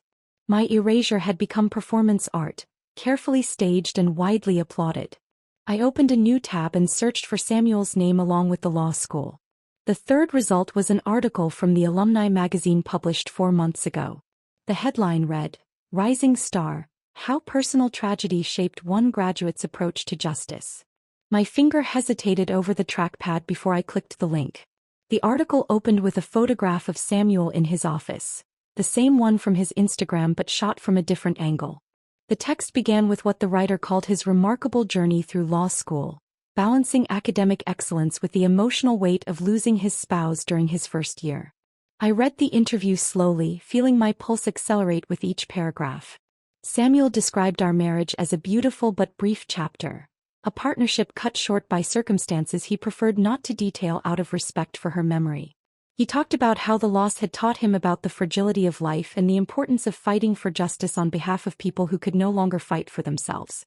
My erasure had become performance art, carefully staged and widely applauded. I opened a new tab and searched for Samuel's name along with the law school. The third result was an article from the Alumni magazine published 4 months ago. The headline read, "Rising Star, How Personal Tragedy Shaped One Graduate's Approach to Justice." My finger hesitated over the trackpad before I clicked the link. The article opened with a photograph of Samuel in his office, the same one from his Instagram but shot from a different angle. The text began with what the writer called his remarkable journey through law school, balancing academic excellence with the emotional weight of losing his spouse during his first year. I read the interview slowly, feeling my pulse accelerate with each paragraph. Samuel described our marriage as a beautiful but brief chapter, a partnership cut short by circumstances he preferred not to detail out of respect for her memory. He talked about how the loss had taught him about the fragility of life and the importance of fighting for justice on behalf of people who could no longer fight for themselves.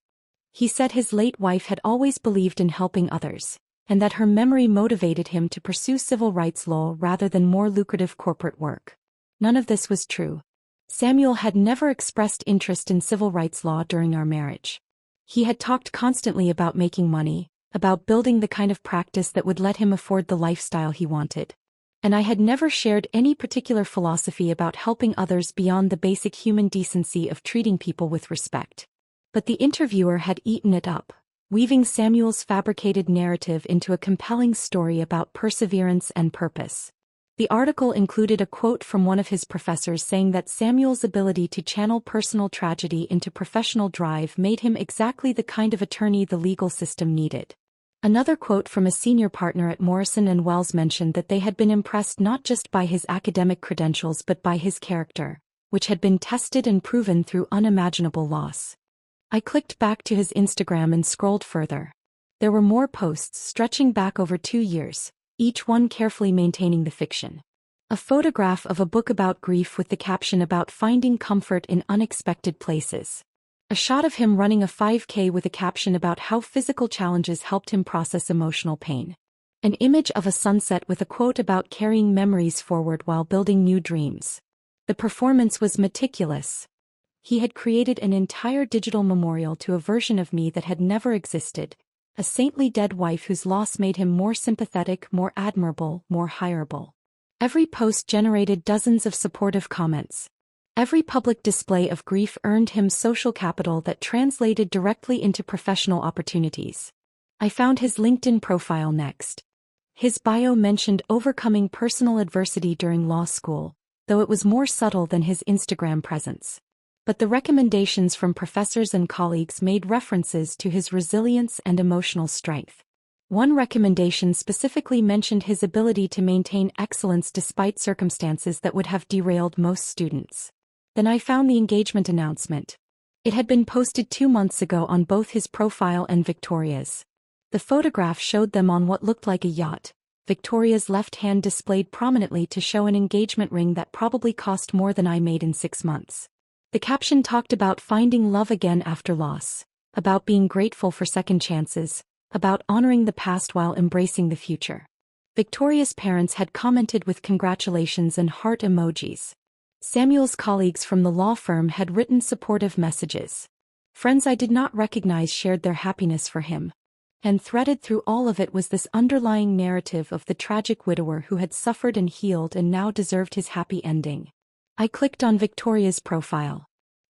He said his late wife had always believed in helping others, and that her memory motivated him to pursue civil rights law rather than more lucrative corporate work. None of this was true. Samuel had never expressed interest in civil rights law during our marriage. He had talked constantly about making money, about building the kind of practice that would let him afford the lifestyle he wanted. And I had never shared any particular philosophy about helping others beyond the basic human decency of treating people with respect. But the interviewer had eaten it up, weaving Samuel's fabricated narrative into a compelling story about perseverance and purpose. The article included a quote from one of his professors saying that Samuel's ability to channel personal tragedy into professional drive made him exactly the kind of attorney the legal system needed. Another quote from a senior partner at Morrison & Wells mentioned that they had been impressed not just by his academic credentials but by his character, which had been tested and proven through unimaginable loss. I clicked back to his Instagram and scrolled further. There were more posts stretching back over 2 years, each one carefully maintaining the fiction. A photograph of a book about grief with the caption about finding comfort in unexpected places. A shot of him running a 5K with a caption about how physical challenges helped him process emotional pain. An image of a sunset with a quote about carrying memories forward while building new dreams. The performance was meticulous. He had created an entire digital memorial to a version of me that had never existed, a saintly dead wife whose loss made him more sympathetic, more admirable, more hireable. Every post generated dozens of supportive comments. Every public display of grief earned him social capital that translated directly into professional opportunities. I found his LinkedIn profile next. His bio mentioned overcoming personal adversity during law school, though it was more subtle than his Instagram presence. But the recommendations from professors and colleagues made references to his resilience and emotional strength. One recommendation specifically mentioned his ability to maintain excellence despite circumstances that would have derailed most students. Then I found the engagement announcement. It had been posted 2 months ago on both his profile and Victoria's. The photograph showed them on what looked like a yacht, Victoria's left hand displayed prominently to show an engagement ring that probably cost more than I made in 6 months. The caption talked about finding love again after loss, about being grateful for second chances, about honoring the past while embracing the future. Victoria's parents had commented with congratulations and heart emojis. Samuel's colleagues from the law firm had written supportive messages. Friends I did not recognize shared their happiness for him. And threaded through all of it was this underlying narrative of the tragic widower who had suffered and healed and now deserved his happy ending. I clicked on Victoria's profile.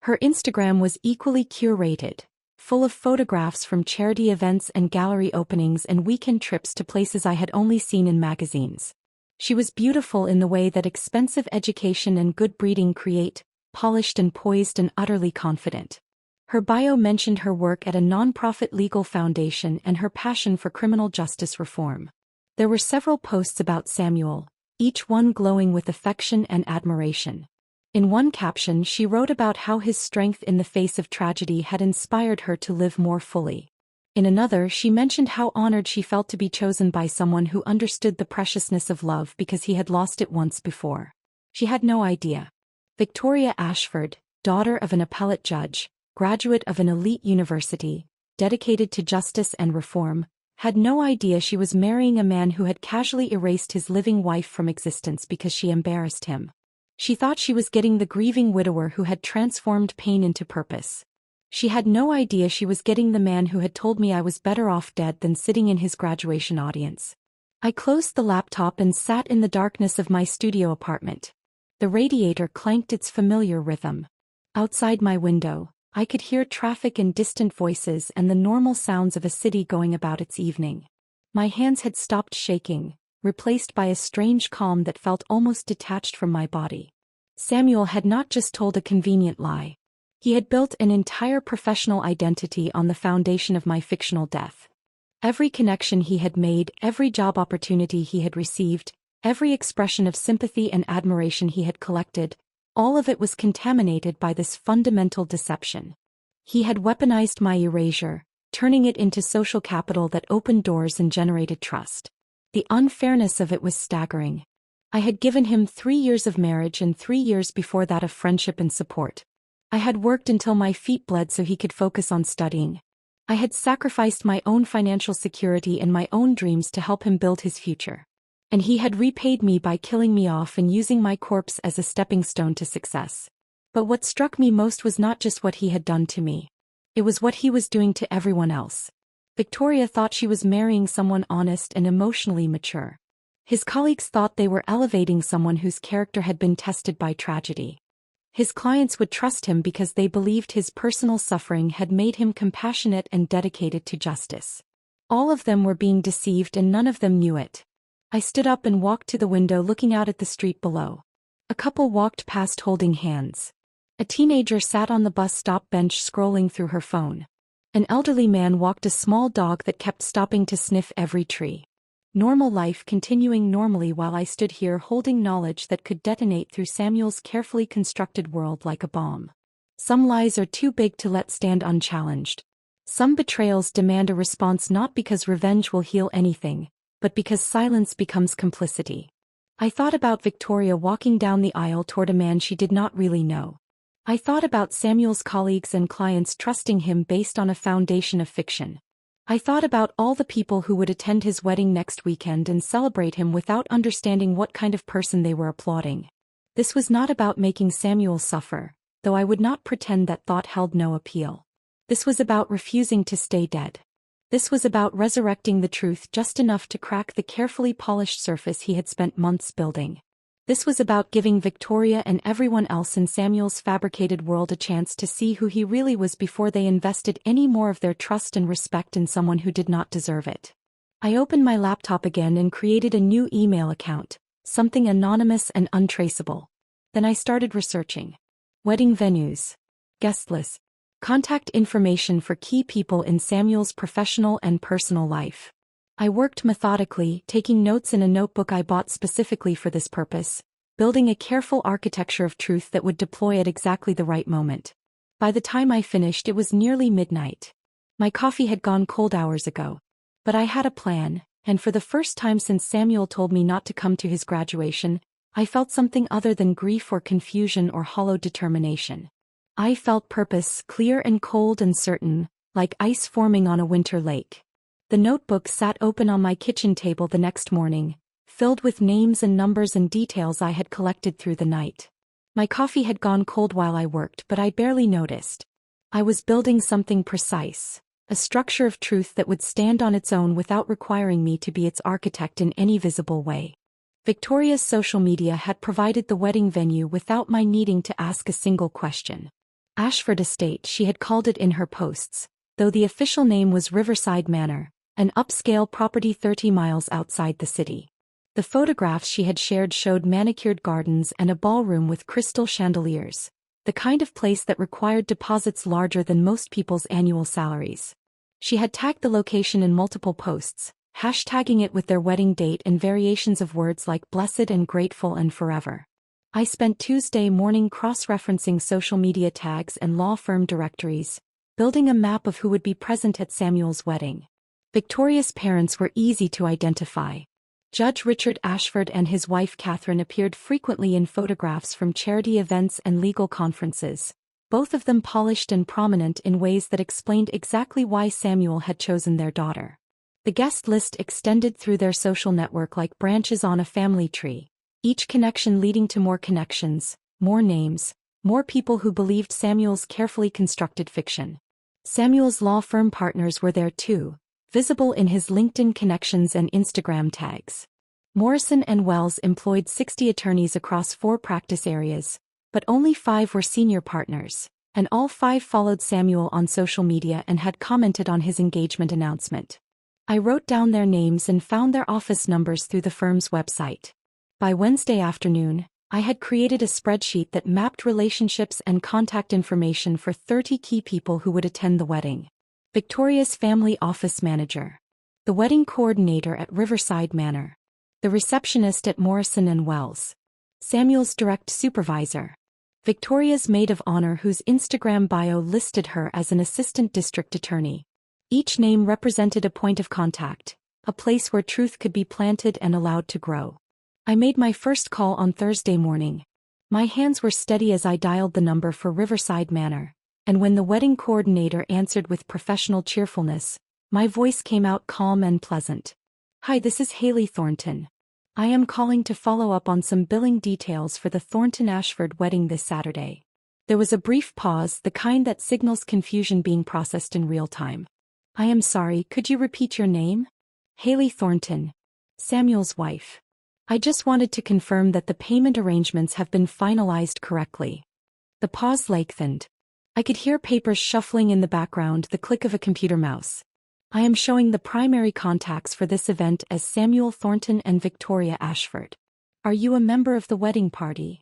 Her Instagram was equally curated, full of photographs from charity events and gallery openings and weekend trips to places I had only seen in magazines. She was beautiful in the way that expensive education and good breeding create, polished and poised and utterly confident. Her bio mentioned her work at a nonprofit legal foundation and her passion for criminal justice reform. There were several posts about Samuel, each one glowing with affection and admiration. In one caption she wrote about how his strength in the face of tragedy had inspired her to live more fully. In another she mentioned how honored she felt to be chosen by someone who understood the preciousness of love because he had lost it once before. She had no idea. Victoria Ashford, daughter of an appellate judge, graduate of an elite university, dedicated to justice and reform, had no idea she was marrying a man who had casually erased his living wife from existence because she embarrassed him. She thought she was getting the grieving widower who had transformed pain into purpose. She had no idea she was getting the man who had told me I was better off dead than sitting in his graduation audience. I closed the laptop and sat in the darkness of my studio apartment. The radiator clanked its familiar rhythm. Outside my window, I could hear traffic and distant voices and the normal sounds of a city going about its evening. My hands had stopped shaking, replaced by a strange calm that felt almost detached from my body. Samuel had not just told a convenient lie. He had built an entire professional identity on the foundation of my fictional death. Every connection he had made, every job opportunity he had received, Every expression of sympathy and admiration he had collected, all of it was contaminated by this fundamental deception. He had weaponized my erasure, turning it into social capital that opened doors and generated trust. The unfairness of it was staggering. I had given him 3 years of marriage and 3 years before that of friendship and support. I had worked until my feet bled so he could focus on studying. I had sacrificed my own financial security and my own dreams to help him build his future. And he had repaid me by killing me off and using my corpse as a stepping stone to success. But what struck me most was not just what he had done to me. It was what he was doing to everyone else. Victoria thought she was marrying someone honest and emotionally mature. His colleagues thought they were elevating someone whose character had been tested by tragedy. His clients would trust him because they believed his personal suffering had made him compassionate and dedicated to justice. All of them were being deceived and none of them knew it. I stood up and walked to the window looking out at the street below. A couple walked past holding hands. A teenager sat on the bus stop bench scrolling through her phone. An elderly man walked a small dog that kept stopping to sniff every tree. Normal life continuing normally while I stood here holding knowledge that could detonate through Samuel's carefully constructed world like a bomb. Some lies are too big to let stand unchallenged. Some betrayals demand a response not because revenge will heal anything, but because silence becomes complicity. I thought about Victoria walking down the aisle toward a man she did not really know. I thought about Samuel's colleagues and clients trusting him based on a foundation of fiction. I thought about all the people who would attend his wedding next weekend and celebrate him without understanding what kind of person they were applauding. This was not about making Samuel suffer, though I would not pretend that thought held no appeal. This was about refusing to stay dead. This was about resurrecting the truth just enough to crack the carefully polished surface he had spent months building. This was about giving Victoria and everyone else in Samuel's fabricated world a chance to see who he really was before they invested any more of their trust and respect in someone who did not deserve it. I opened my laptop again and created a new email account, something anonymous and untraceable. Then I started researching. Wedding venues. Guest lists. Contact information for key people in Samuel's professional and personal life. I worked methodically, taking notes in a notebook I bought specifically for this purpose, building a careful architecture of truth that would deploy at exactly the right moment. By the time I finished, it was nearly midnight. My coffee had gone cold hours ago. But I had a plan, and for the first time since Samuel told me not to come to his graduation, I felt something other than grief or confusion or hollow determination. I felt purpose, clear and cold and certain, like ice forming on a winter lake. The notebook sat open on my kitchen table the next morning, filled with names and numbers and details I had collected through the night. My coffee had gone cold while I worked, but I barely noticed. I was building something precise, a structure of truth that would stand on its own without requiring me to be its architect in any visible way. Victoria's social media had provided the wedding venue without my needing to ask a single question. Ashford Estate, she had called it in her posts, though the official name was Riverside Manor, an upscale property 30 miles outside the city. The photographs she had shared showed manicured gardens and a ballroom with crystal chandeliers, the kind of place that required deposits larger than most people's annual salaries. She had tagged the location in multiple posts, hashtagging it with their wedding date and variations of words like blessed and grateful and forever. I spent Tuesday morning cross-referencing social media tags and law firm directories, building a map of who would be present at Samuel's wedding. Victoria's parents were easy to identify. Judge Richard Ashford and his wife Catherine appeared frequently in photographs from charity events and legal conferences, both of them polished and prominent in ways that explained exactly why Samuel had chosen their daughter. The guest list extended through their social network like branches on a family tree, each connection leading to more connections, more names, more people who believed Samuel's carefully constructed fiction. Samuel's law firm partners were there too, visible in his LinkedIn connections and Instagram tags. Morrison & Wells employed 60 attorneys across 4 practice areas, but only 5 were senior partners, and all 5 followed Samuel on social media and had commented on his engagement announcement. I wrote down their names and found their office numbers through the firm's website. By Wednesday afternoon, I had created a spreadsheet that mapped relationships and contact information for 30 key people who would attend the wedding. Victoria's family office manager. The wedding coordinator at Riverside Manor. The receptionist at Morrison and Wells. Samuel's direct supervisor. Victoria's maid of honor whose Instagram bio listed her as an assistant district attorney. Each name represented a point of contact, a place where truth could be planted and allowed to grow. I made my first call on Thursday morning. My hands were steady as I dialed the number for Riverside Manor, and when the wedding coordinator answered with professional cheerfulness, my voice came out calm and pleasant. Hi, this is Haley Thornton. I am calling to follow up on some billing details for the Thornton-Ashford wedding this Saturday. There was a brief pause, the kind that signals confusion being processed in real time. I am sorry, could you repeat your name? Haley Thornton. Samuel's wife. I just wanted to confirm that the payment arrangements have been finalized correctly. The pause lengthened. I could hear papers shuffling in the background, the click of a computer mouse. I am showing the primary contacts for this event as Samuel Thornton and Victoria Ashford. Are you a member of the wedding party?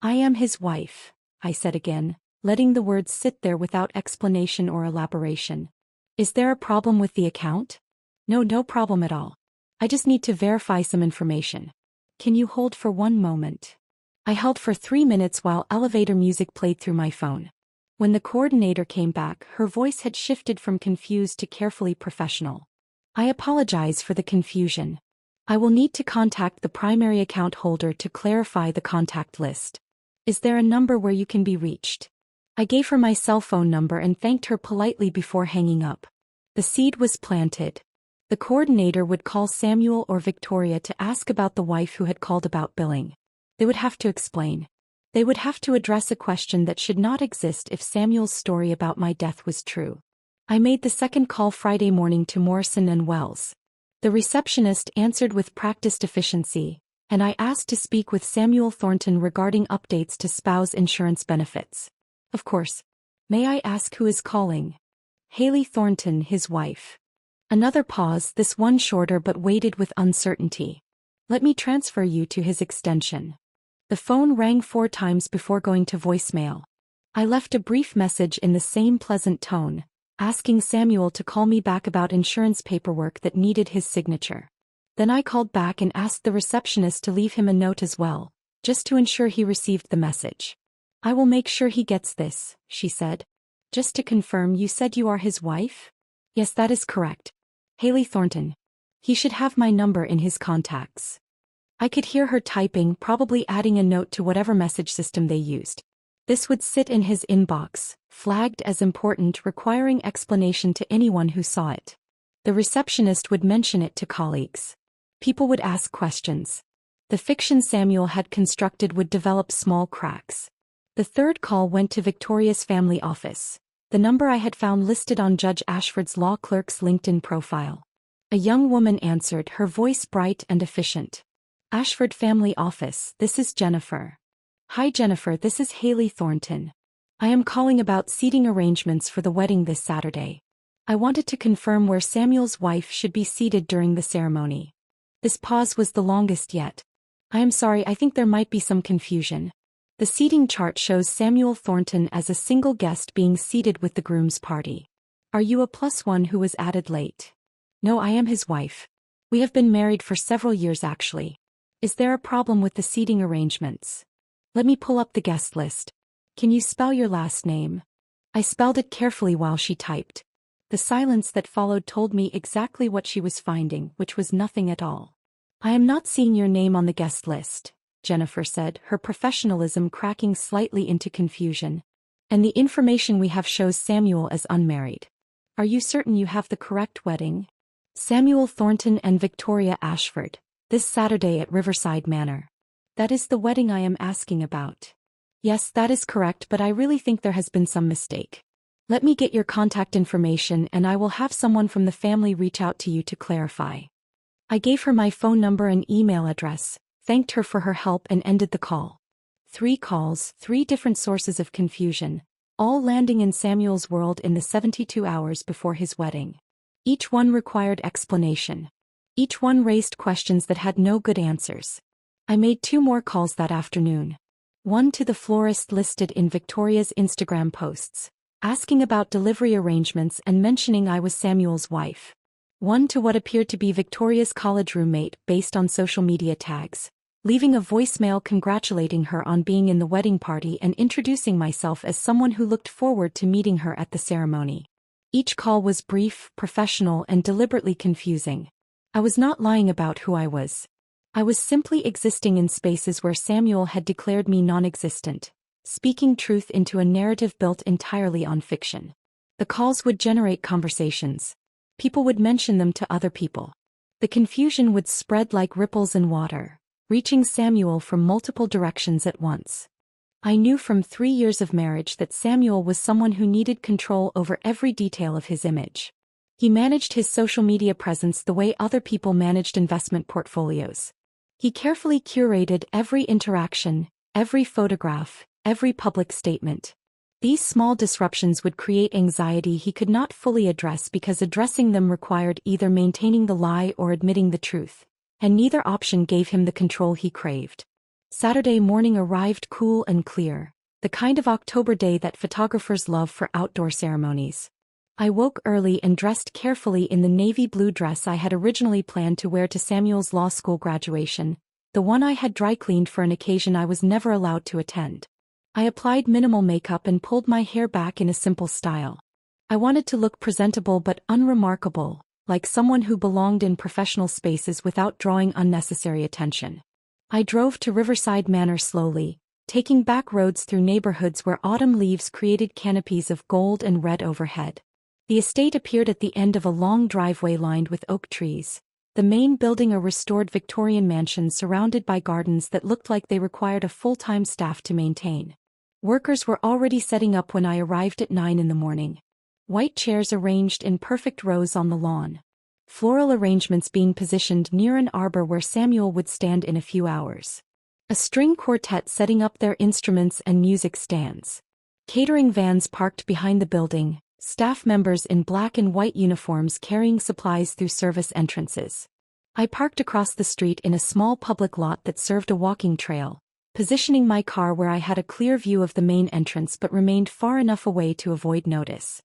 I am his wife, I said again, letting the words sit there without explanation or elaboration. Is there a problem with the account? No problem at all. I just need to verify some information. Can you hold for one moment? I held for 3 minutes while elevator music played through my phone. When the coordinator came back, her voice had shifted from confused to carefully professional. I apologize for the confusion. I will need to contact the primary account holder to clarify the contact list. Is there a number where you can be reached? I gave her my cell phone number and thanked her politely before hanging up. The seed was planted. The coordinator would call Samuel or Victoria to ask about the wife who had called about billing. They would have to explain. They would have to address a question that should not exist if Samuel's story about my death was true. I made the second call Friday morning to Morrison and Wells. The receptionist answered with practiced efficiency, and I asked to speak with Samuel Thornton regarding updates to spouse insurance benefits. Of course. May I ask who is calling? Haley Thornton, his wife. Another pause, this one shorter but weighted with uncertainty. Let me transfer you to his extension. The phone rang 4 times before going to voicemail. I left a brief message in the same pleasant tone, asking Samuel to call me back about insurance paperwork that needed his signature. Then I called back and asked the receptionist to leave him a note as well, just to ensure he received the message. I will make sure he gets this, she said. Just to confirm, you said you are his wife? Yes, that is correct. Haley Thornton. He should have my number in his contacts. I could hear her typing, probably adding a note to whatever message system they used. This would sit in his inbox, flagged as important, requiring explanation to anyone who saw it. The receptionist would mention it to colleagues. People would ask questions. The fiction Samuel had constructed would develop small cracks. The third call went to Victoria's family office, the number I had found listed on Judge Ashford's law clerk's LinkedIn profile. A young woman answered, her voice bright and efficient. Ashford Family Office, this is Jennifer. Hi Jennifer, this is Haley Thornton. I am calling about seating arrangements for the wedding this Saturday. I wanted to confirm where Samuel's wife should be seated during the ceremony. This pause was the longest yet. I am sorry, I think there might be some confusion. The seating chart shows Samuel Thornton as a single guest being seated with the groom's party. Are you a +1 who was added late? No, I am his wife. We have been married for several years actually. Is there a problem with the seating arrangements? Let me pull up the guest list. Can you spell your last name? I spelled it carefully while she typed. The silence that followed told me exactly what she was finding, which was nothing at all. I am not seeing your name on the guest list, Jennifer said, her professionalism cracking slightly into confusion. And the information we have shows Samuel as unmarried. Are you certain you have the correct wedding? Samuel Thornton and Victoria Ashford. This Saturday at Riverside Manor. That is the wedding I am asking about. Yes, that is correct, but I really think there has been some mistake. Let me get your contact information and I will have someone from the family reach out to you to clarify. I gave her my phone number and email address, thanked her for her help and ended the call. 3 calls, 3 different sources of confusion, all landing in Samuel's world in the 72 hours before his wedding. Each one required explanation. Each one raised questions that had no good answers. I made 2 more calls that afternoon. One to the florist listed in Victoria's Instagram posts, asking about delivery arrangements and mentioning I was Samuel's wife. One to what appeared to be Victoria's college roommate based on social media tags, leaving a voicemail congratulating her on being in the wedding party and introducing myself as someone who looked forward to meeting her at the ceremony. Each call was brief, professional, and deliberately confusing. I was not lying about who I was. I was simply existing in spaces where Samuel had declared me non-existent, speaking truth into a narrative built entirely on fiction. The calls would generate conversations. People would mention them to other people. The confusion would spread like ripples in water, reaching Samuel from multiple directions at once. I knew from 3 years of marriage that Samuel was someone who needed control over every detail of his image. He managed his social media presence the way other people managed investment portfolios. He carefully curated every interaction, every photograph, every public statement. These small disruptions would create anxiety he could not fully address because addressing them required either maintaining the lie or admitting the truth, and neither option gave him the control he craved. Saturday morning arrived cool and clear, the kind of October day that photographers love for outdoor ceremonies. I woke early and dressed carefully in the navy blue dress I had originally planned to wear to Samuel's law school graduation, the one I had dry cleaned for an occasion I was never allowed to attend. I applied minimal makeup and pulled my hair back in a simple style. I wanted to look presentable but unremarkable, like someone who belonged in professional spaces without drawing unnecessary attention. I drove to Riverside Manor slowly, taking back roads through neighborhoods where autumn leaves created canopies of gold and red overhead. The estate appeared at the end of a long driveway lined with oak trees, the main building a restored Victorian mansion surrounded by gardens that looked like they required a full-time staff to maintain. Workers were already setting up when I arrived at 9 in the morning. White chairs arranged in perfect rows on the lawn. Floral arrangements being positioned near an arbor where Samuel would stand in a few hours. A string quartet setting up their instruments and music stands. Catering vans parked behind the building, staff members in black and white uniforms carrying supplies through service entrances. I parked across the street in a small public lot that served a walking trail, positioning my car where I had a clear view of the main entrance but remained far enough away to avoid notice.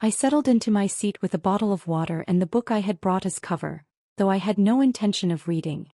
I settled into my seat with a bottle of water and the book I had brought as cover, though I had no intention of reading.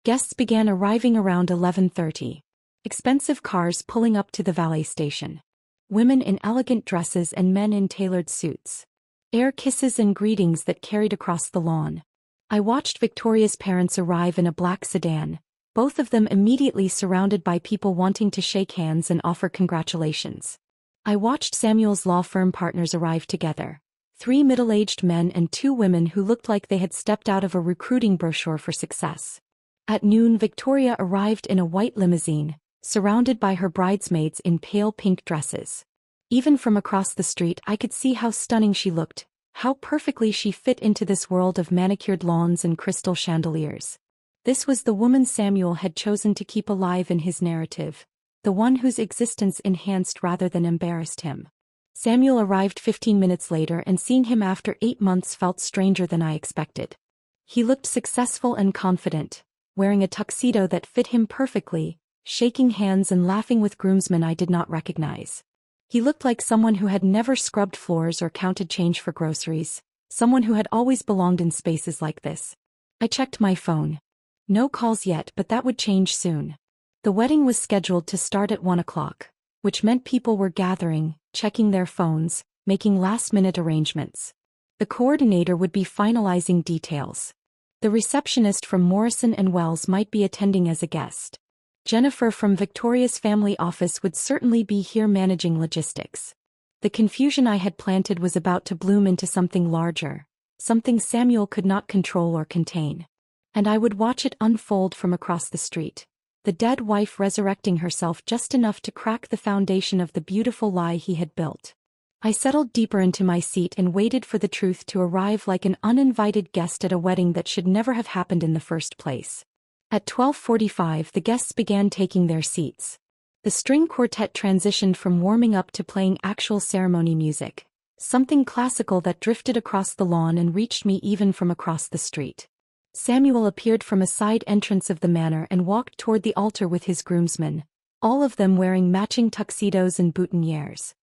Guests began arriving around 11:30. Expensive cars pulling up to the valet station. Women in elegant dresses and men in tailored suits. Air kisses and greetings that carried across the lawn. I watched Victoria's parents arrive in a black sedan, both of them immediately surrounded by people wanting to shake hands and offer congratulations. I watched Samuel's law firm partners arrive together, 3 middle-aged men and 2 women who looked like they had stepped out of a recruiting brochure for success. At noon, Victoria arrived in a white limousine, surrounded by her bridesmaids in pale pink dresses. Even from across the street I could see how stunning she looked, how perfectly she fit into this world of manicured lawns and crystal chandeliers. This was the woman Samuel had chosen to keep alive in his narrative, the one whose existence enhanced rather than embarrassed him. Samuel arrived 15 minutes later and seeing him after 8 months felt stranger than I expected. He looked successful and confident, wearing a tuxedo that fit him perfectly, shaking hands and laughing with groomsmen I did not recognize. He looked like someone who had never scrubbed floors or counted change for groceries, someone who had always belonged in spaces like this. I checked my phone. No calls yet, but that would change soon. The wedding was scheduled to start at 1 o'clock, which meant people were gathering, checking their phones, making last-minute arrangements. The coordinator would be finalizing details. The receptionist from Morrison & Wells might be attending as a guest. Jennifer from Victoria's family office would certainly be here managing logistics. The confusion I had planted was about to bloom into something larger, something Samuel could not control or contain. And I would watch it unfold from across the street, the dead wife resurrecting herself just enough to crack the foundation of the beautiful lie he had built. I settled deeper into my seat and waited for the truth to arrive like an uninvited guest at a wedding that should never have happened in the first place. At 12:45 the guests began taking their seats. The string quartet transitioned from warming up to playing actual ceremony music, something classical that drifted across the lawn and reached me even from across the street. Samuel appeared from a side entrance of the manor and walked toward the altar with his groomsmen, all of them wearing matching tuxedos and boutonnieres.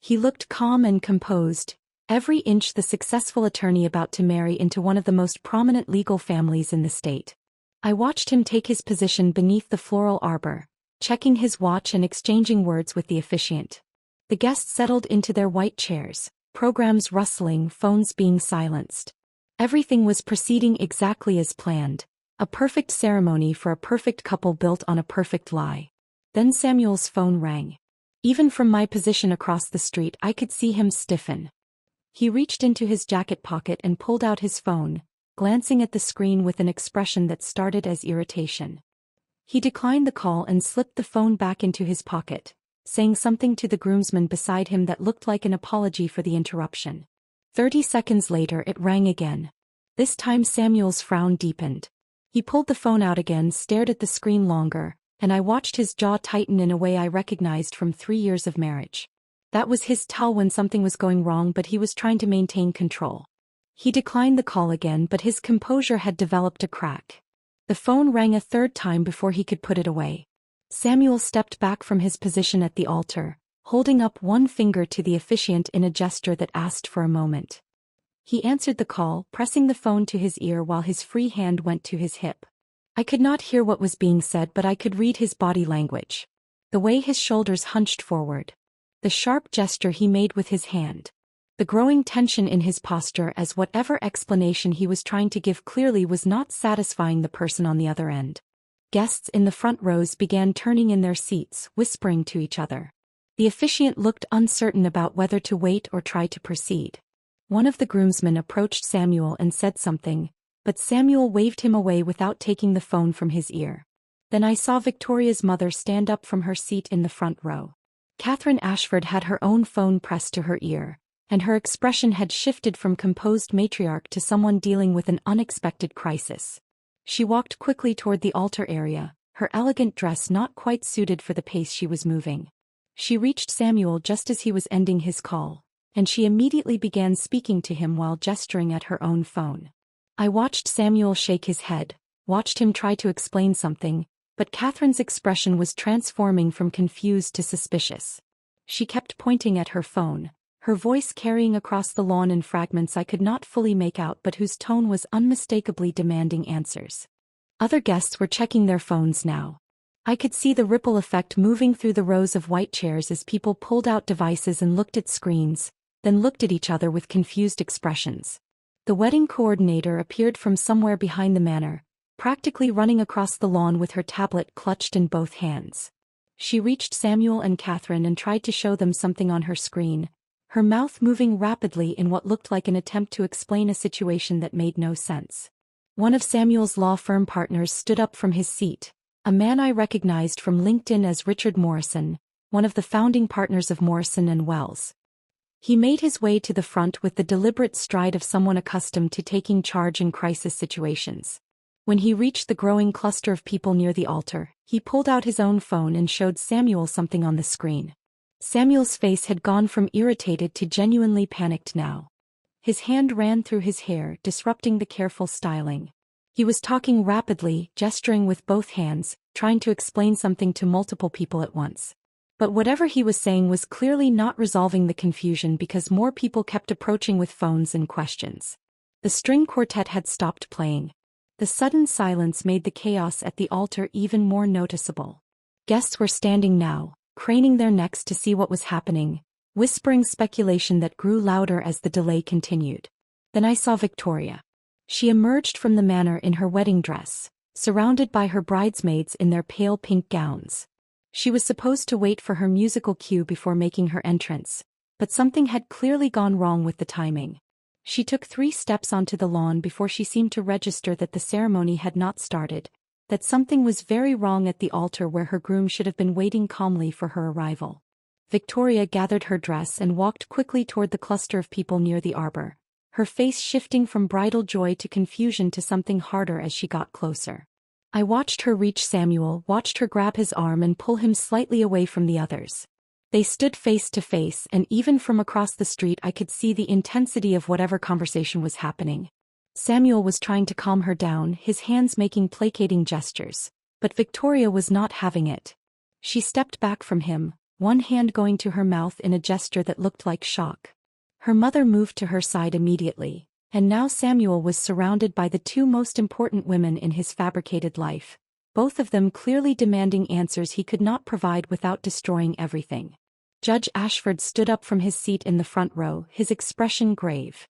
He looked calm and composed, Every inch the successful attorney about to marry into one of the most prominent legal families in the state. I watched him take his position beneath the floral arbor, checking his watch and exchanging words with the officiant. The guests settled into their white chairs, programs rustling, phones being silenced. Everything was proceeding exactly as planned, a perfect ceremony for a perfect couple built on a perfect lie. Then Samuel's phone rang. Even from my position across the street I could see him stiffen. He reached into his jacket pocket and pulled out his phone, glancing at the screen with an expression that started as irritation. He declined the call and slipped the phone back into his pocket, saying something to the groomsman beside him that looked like an apology for the interruption. 30 seconds later it rang again. This time Samuel's frown deepened. He pulled the phone out again, stared at the screen longer, and I watched his jaw tighten in a way I recognized from 3 years of marriage. That was his tell when something was going wrong, but he was trying to maintain control. He declined the call again, but his composure had developed a crack. The phone rang a third time before he could put it away. Samuel stepped back from his position at the altar, holding up one finger to the officiant in a gesture that asked for a moment. He answered the call, pressing the phone to his ear while his free hand went to his hip. I could not hear what was being said, but I could read his body language. The way his shoulders hunched forward. The sharp gesture he made with his hand. The growing tension in his posture as whatever explanation he was trying to give clearly was not satisfying the person on the other end. Guests in the front rows began turning in their seats, whispering to each other. The officiant looked uncertain about whether to wait or try to proceed. One of the groomsmen approached Samuel and said something, but Samuel waved him away without taking the phone from his ear. Then I saw Victoria's mother stand up from her seat in the front row. Catherine Ashford had her own phone pressed to her ear, and her expression had shifted from composed matriarch to someone dealing with an unexpected crisis. She walked quickly toward the altar area, her elegant dress not quite suited for the pace she was moving. She reached Samuel just as he was ending his call, and she immediately began speaking to him while gesturing at her own phone. I watched Samuel shake his head, watched him try to explain something, but Catherine's expression was transforming from confused to suspicious. She kept pointing at her phone, her voice carrying across the lawn in fragments I could not fully make out but whose tone was unmistakably demanding answers. Other guests were checking their phones now. I could see the ripple effect moving through the rows of white chairs as people pulled out devices and looked at screens, then looked at each other with confused expressions. The wedding coordinator appeared from somewhere behind the manor, practically running across the lawn with her tablet clutched in both hands. She reached Samuel and Catherine and tried to show them something on her screen, her mouth moving rapidly in what looked like an attempt to explain a situation that made no sense. One of Samuel's law firm partners stood up from his seat, a man I recognized from LinkedIn as Richard Morrison, one of the founding partners of Morrison and Wells. He made his way to the front with the deliberate stride of someone accustomed to taking charge in crisis situations. When he reached the growing cluster of people near the altar, he pulled out his own phone and showed Samuel something on the screen. Samuel's face had gone from irritated to genuinely panicked now. His hand ran through his hair, disrupting the careful styling. He was talking rapidly, gesturing with both hands, trying to explain something to multiple people at once. But whatever he was saying was clearly not resolving the confusion because more people kept approaching with phones and questions. The string quartet had stopped playing. The sudden silence made the chaos at the altar even more noticeable. Guests were standing now, craning their necks to see what was happening, whispering speculation that grew louder as the delay continued. Then I saw Victoria. She emerged from the manor in her wedding dress, surrounded by her bridesmaids in their pale pink gowns. She was supposed to wait for her musical cue before making her entrance, but something had clearly gone wrong with the timing. She took 3 steps onto the lawn before she seemed to register that the ceremony had not started, that something was very wrong at the altar where her groom should have been waiting calmly for her arrival. Victoria gathered her dress and walked quickly toward the cluster of people near the arbor, her face shifting from bridal joy to confusion to something harder as she got closer. I watched her reach Samuel, watched her grab his arm and pull him slightly away from the others. They stood face to face, and even from across the street I could see the intensity of whatever conversation was happening. Samuel was trying to calm her down, his hands making placating gestures, but Victoria was not having it. She stepped back from him, one hand going to her mouth in a gesture that looked like shock. Her mother moved to her side immediately, and now Samuel was surrounded by the two most important women in his fabricated life, both of them clearly demanding answers he could not provide without destroying everything. Judge Ashford stood up from his seat in the front row, his expression grave.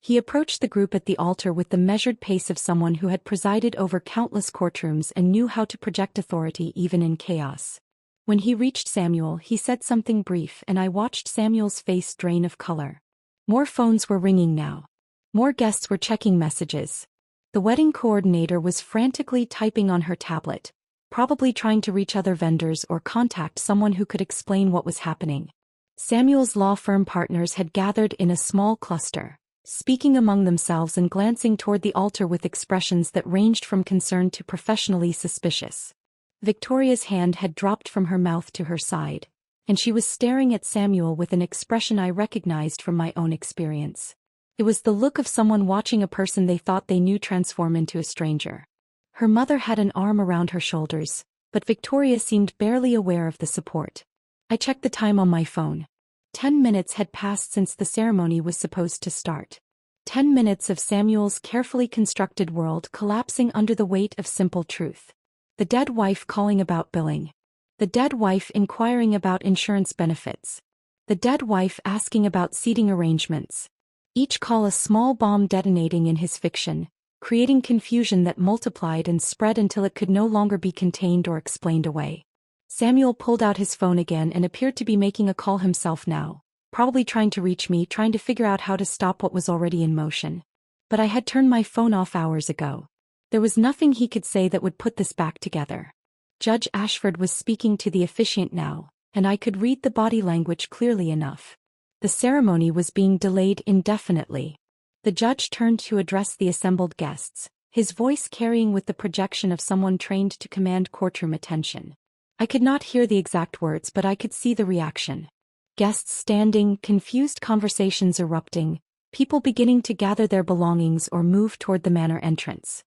He approached the group at the altar with the measured pace of someone who had presided over countless courtrooms and knew how to project authority even in chaos. When he reached Samuel, he said something brief, and I watched Samuel's face drain of color. More phones were ringing now. More guests were checking messages. The wedding coordinator was frantically typing on her tablet, probably trying to reach other vendors or contact someone who could explain what was happening. Samuel's law firm partners had gathered in a small cluster, speaking among themselves and glancing toward the altar with expressions that ranged from concerned to professionally suspicious. Victoria's hand had dropped from her mouth to her side, and she was staring at Samuel with an expression I recognized from my own experience. It was the look of someone watching a person they thought they knew transform into a stranger. Her mother had an arm around her shoulders, but Victoria seemed barely aware of the support. I checked the time on my phone. 10 minutes had passed since the ceremony was supposed to start. 10 minutes of Samuel's carefully constructed world collapsing under the weight of simple truth. The dead wife calling about billing. The dead wife inquiring about insurance benefits. The dead wife asking about seating arrangements. Each call a small bomb detonating in his fiction, creating confusion that multiplied and spread until it could no longer be contained or explained away. Samuel pulled out his phone again and appeared to be making a call himself now, probably trying to reach me, trying to figure out how to stop what was already in motion. But I had turned my phone off hours ago. There was nothing he could say that would put this back together. Judge Ashford was speaking to the officiant now, and I could read the body language clearly enough. The ceremony was being delayed indefinitely. The judge turned to address the assembled guests, his voice carrying with the projection of someone trained to command courtroom attention. I could not hear the exact words, but I could see the reaction. Guests standing, confused conversations erupting, people beginning to gather their belongings or move toward the manor entrance.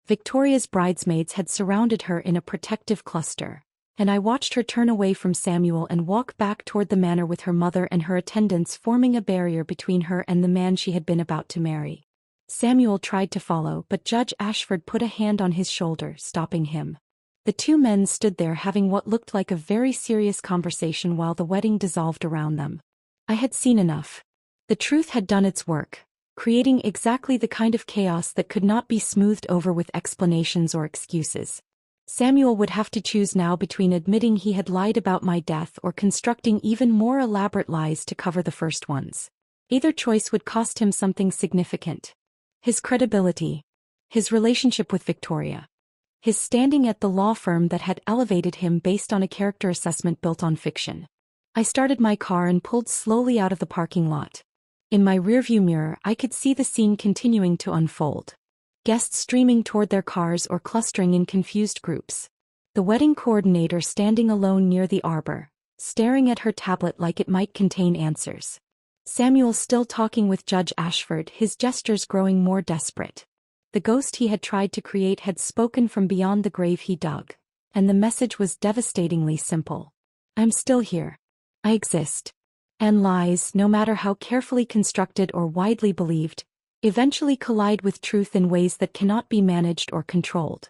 Victoria's bridesmaids had surrounded her in a protective cluster, and I watched her turn away from Samuel and walk back toward the manor with her mother and her attendants forming a barrier between her and the man she had been about to marry. Samuel tried to follow, but Judge Ashford put a hand on his shoulder, stopping him. The two men stood there having what looked like a very serious conversation while the wedding dissolved around them. I had seen enough. The truth had done its work, creating exactly the kind of chaos that could not be smoothed over with explanations or excuses. Samuel would have to choose now between admitting he had lied about my death or constructing even more elaborate lies to cover the first ones. Either choice would cost him something significant. His credibility. His relationship with Victoria. His standing at the law firm that had elevated him based on a character assessment built on fiction. I started my car and pulled slowly out of the parking lot. In my rearview mirror, I could see the scene continuing to unfold. Guests streaming toward their cars or clustering in confused groups. The wedding coordinator standing alone near the arbor, staring at her tablet like it might contain answers. Samuel still talking with Judge Ashford, his gestures growing more desperate. The ghost he had tried to create had spoken from beyond the grave he dug, and the message was devastatingly simple. I'm still here. I exist. And lies, no matter how carefully constructed or widely believed, eventually collide with truth in ways that cannot be managed or controlled.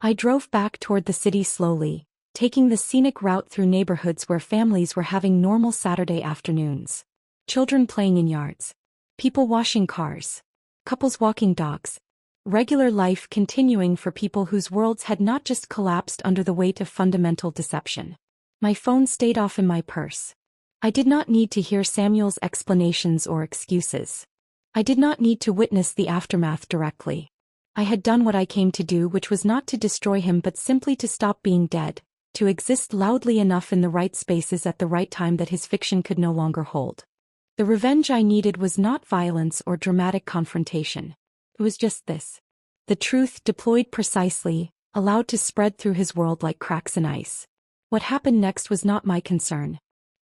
I drove back toward the city slowly, taking the scenic route through neighborhoods where families were having normal Saturday afternoons. Children playing in yards. People washing cars. Couples walking dogs. Regular life continuing for people whose worlds had not just collapsed under the weight of fundamental deception. My phone stayed off in my purse. I did not need to hear Samuel's explanations or excuses. I did not need to witness the aftermath directly. I had done what I came to do, which was not to destroy him but simply to stop being dead, to exist loudly enough in the right spaces at the right time that his fiction could no longer hold. The revenge I needed was not violence or dramatic confrontation. It was just this. The truth deployed precisely, allowed to spread through his world like cracks in ice. What happened next was not my concern.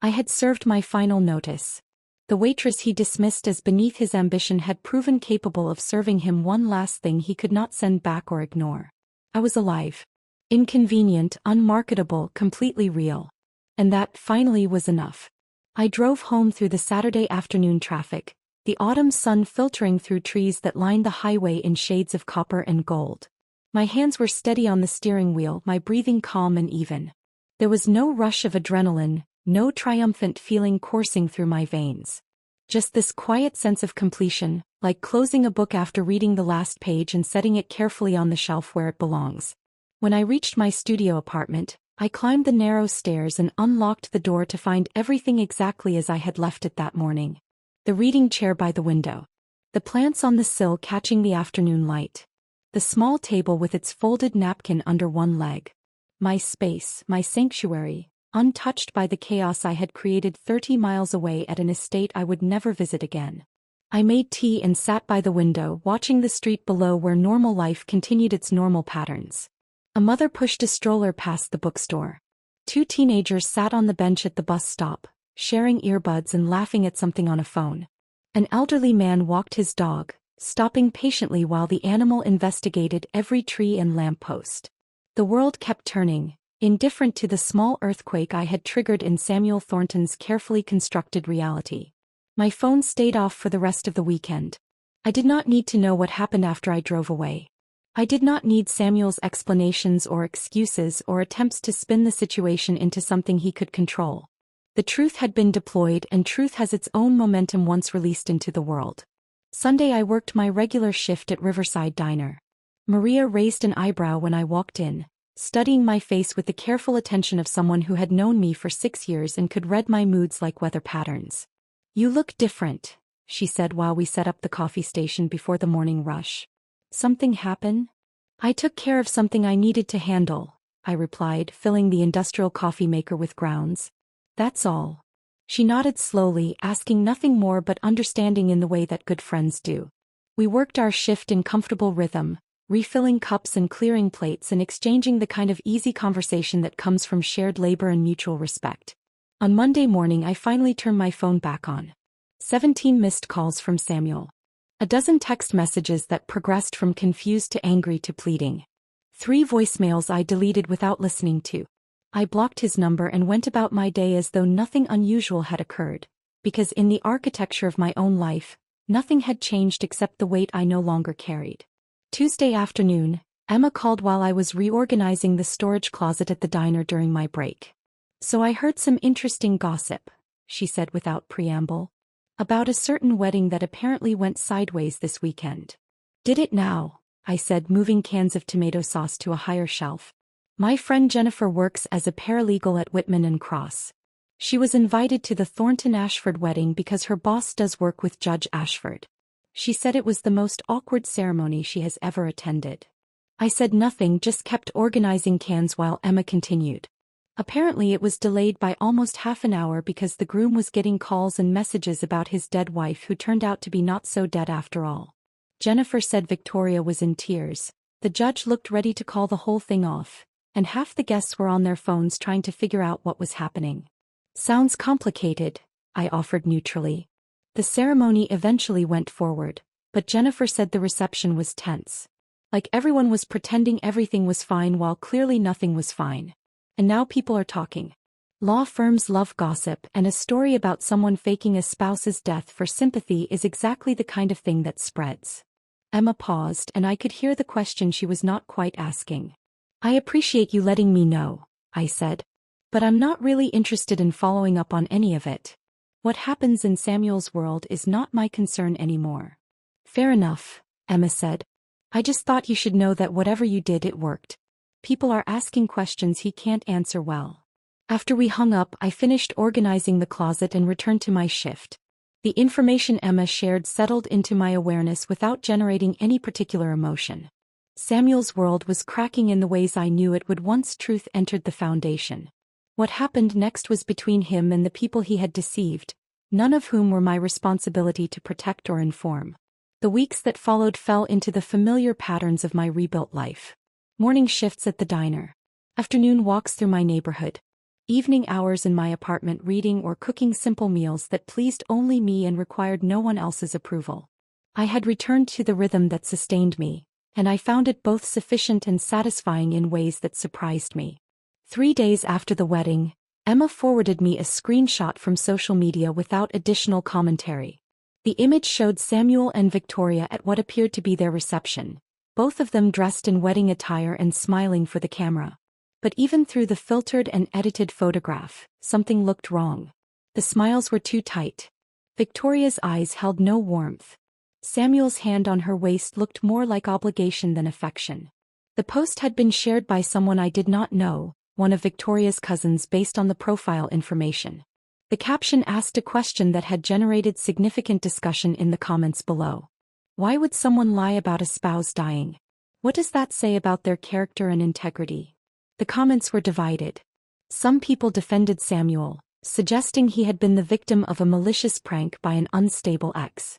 I had served my final notice. The waitress he dismissed as beneath his ambition had proven capable of serving him one last thing he could not send back or ignore. I was alive. Inconvenient, unmarketable, completely real. And that, finally, was enough. I drove home through the Saturday afternoon traffic, the autumn sun filtering through trees that lined the highway in shades of copper and gold. My hands were steady on the steering wheel, my breathing calm and even. There was no rush of adrenaline, no triumphant feeling coursing through my veins. Just this quiet sense of completion, like closing a book after reading the last page and setting it carefully on the shelf where it belongs. When I reached my studio apartment, I climbed the narrow stairs and unlocked the door to find everything exactly as I had left it that morning. The reading chair by the window. The plants on the sill catching the afternoon light. The small table with its folded napkin under one leg. My space, my sanctuary, untouched by the chaos I had created 30 miles away at an estate I would never visit again. I made tea and sat by the window, watching the street below where normal life continued its normal patterns. A mother pushed a stroller past the bookstore. 2 teenagers sat on the bench at the bus stop, sharing earbuds and laughing at something on a phone. An elderly man walked his dog, stopping patiently while the animal investigated every tree and lamppost. The world kept turning, indifferent to the small earthquake I had triggered in Samuel Thornton's carefully constructed reality. My phone stayed off for the rest of the weekend. I did not need to know what happened after I drove away. I did not need Samuel's explanations or excuses or attempts to spin the situation into something he could control. The truth had been deployed, and truth has its own momentum once released into the world. Sunday I worked my regular shift at Riverside Diner. Maria raised an eyebrow when I walked in, studying my face with the careful attention of someone who had known me for 6 years and could read my moods like weather patterns. "You look different," she said while we set up the coffee station before the morning rush. "Something happen?" "I took care of something I needed to handle," I replied, filling the industrial coffee maker with grounds. "That's all." She nodded slowly, asking nothing more but understanding in the way that good friends do. We worked our shift in comfortable rhythm, refilling cups and clearing plates and exchanging the kind of easy conversation that comes from shared labor and mutual respect. On Monday morning I finally turned my phone back on. 17 missed calls from Samuel. A dozen text messages that progressed from confused to angry to pleading. 3 voicemails I deleted without listening to. I blocked his number and went about my day as though nothing unusual had occurred, because in the architecture of my own life, nothing had changed except the weight I no longer carried. Tuesday afternoon, Emma called while I was reorganizing the storage closet at the diner during my break. "So I heard some interesting gossip," she said without preamble. "About a certain wedding that apparently went sideways this weekend." "Did it now?" I said, moving cans of tomato sauce to a higher shelf. "My friend Jennifer works as a paralegal at Whitman and Cross. She was invited to the Thornton-Ashford wedding because her boss does work with Judge Ashford. She said it was the most awkward ceremony she has ever attended." I said nothing, just kept organizing cans while Emma continued. "Apparently it was delayed by almost half an hour because the groom was getting calls and messages about his dead wife who turned out to be not so dead after all. Jennifer said Victoria was in tears. The judge looked ready to call the whole thing off, and half the guests were on their phones trying to figure out what was happening." "Sounds complicated," I offered neutrally. The ceremony eventually went forward, but Jennifer said the reception was tense. Like everyone was pretending everything was fine while clearly nothing was fine. And now people are talking. Law firms love gossip, and a story about someone faking a spouse's death for sympathy is exactly the kind of thing that spreads. Emma paused, and I could hear the question she was not quite asking. "I appreciate you letting me know," I said. "But I'm not really interested in following up on any of it. What happens in Samuel's world is not my concern anymore." "Fair enough," Emma said. "I just thought you should know that whatever you did, it worked. People are asking questions he can't answer well." After we hung up, I finished organizing the closet and returned to my shift. The information Emma shared settled into my awareness without generating any particular emotion. Samuel's world was cracking in the ways I knew it would once truth entered the foundation. What happened next was between him and the people he had deceived, none of whom were my responsibility to protect or inform. The weeks that followed fell into the familiar patterns of my rebuilt life. Morning shifts at the diner. Afternoon walks through my neighborhood. Evening hours in my apartment reading or cooking simple meals that pleased only me and required no one else's approval. I had returned to the rhythm that sustained me, and I found it both sufficient and satisfying in ways that surprised me. 3 days after the wedding, Emma forwarded me a screenshot from social media without additional commentary. The image showed Samuel and Victoria at what appeared to be their reception, both of them dressed in wedding attire and smiling for the camera. But even through the filtered and edited photograph, something looked wrong. The smiles were too tight. Victoria's eyes held no warmth. Samuel's hand on her waist looked more like obligation than affection. The post had been shared by someone I did not know, one of Victoria's cousins, based on the profile information. The caption asked a question that had generated significant discussion in the comments below. Why would someone lie about a spouse dying? What does that say about their character and integrity? The comments were divided. Some people defended Samuel, suggesting he had been the victim of a malicious prank by an unstable ex.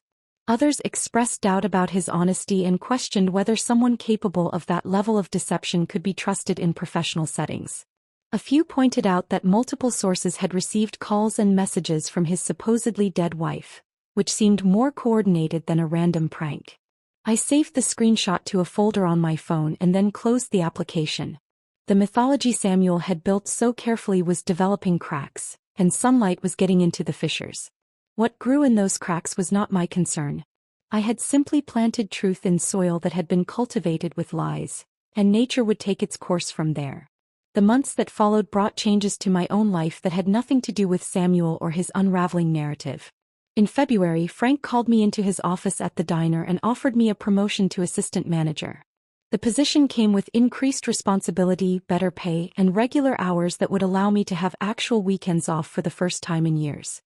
Others expressed doubt about his honesty and questioned whether someone capable of that level of deception could be trusted in professional settings. A few pointed out that multiple sources had received calls and messages from his supposedly dead wife, which seemed more coordinated than a random prank. I saved the screenshot to a folder on my phone and then closed the application. The mythology Samuel had built so carefully was developing cracks, and sunlight was getting into the fissures. What grew in those cracks was not my concern. I had simply planted truth in soil that had been cultivated with lies, and nature would take its course from there. The months that followed brought changes to my own life that had nothing to do with Samuel or his unraveling narrative. In February, Frank called me into his office at the diner and offered me a promotion to assistant manager. The position came with increased responsibility, better pay, and regular hours that would allow me to have actual weekends off for the first time in years.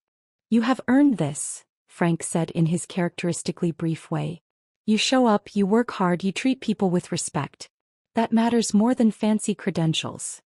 "You have earned this," Frank said in his characteristically brief way. "You show up, you work hard, you treat people with respect. That matters more than fancy credentials."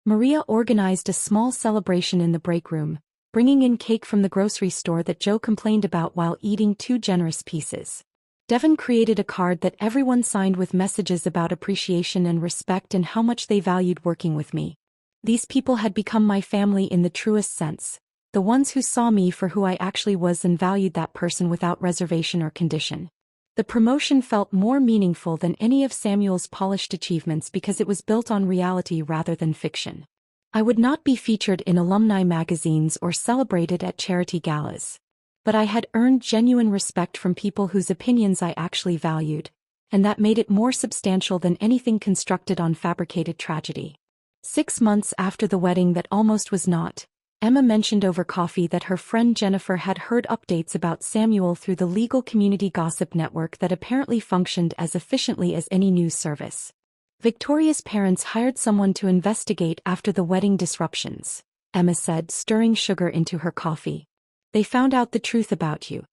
Maria organized a small celebration in the break room, bringing in cake from the grocery store that Joe complained about while eating 2 generous pieces. Devin created a card that everyone signed with messages about appreciation and respect and how much they valued working with me. These people had become my family in the truest sense, the ones who saw me for who I actually was and valued that person without reservation or condition. The promotion felt more meaningful than any of Samuel's polished achievements because it was built on reality rather than fiction. I would not be featured in alumni magazines or celebrated at charity galas. But I had earned genuine respect from people whose opinions I actually valued, and that made it more substantial than anything constructed on fabricated tragedy. 6 months after the wedding that almost was not, Emma mentioned over coffee that her friend Jennifer had heard updates about Samuel through the legal community gossip network that apparently functioned as efficiently as any news service. "Victoria's parents hired someone to investigate after the wedding disruptions," Emma said, stirring sugar into her coffee. "They found out the truth about you.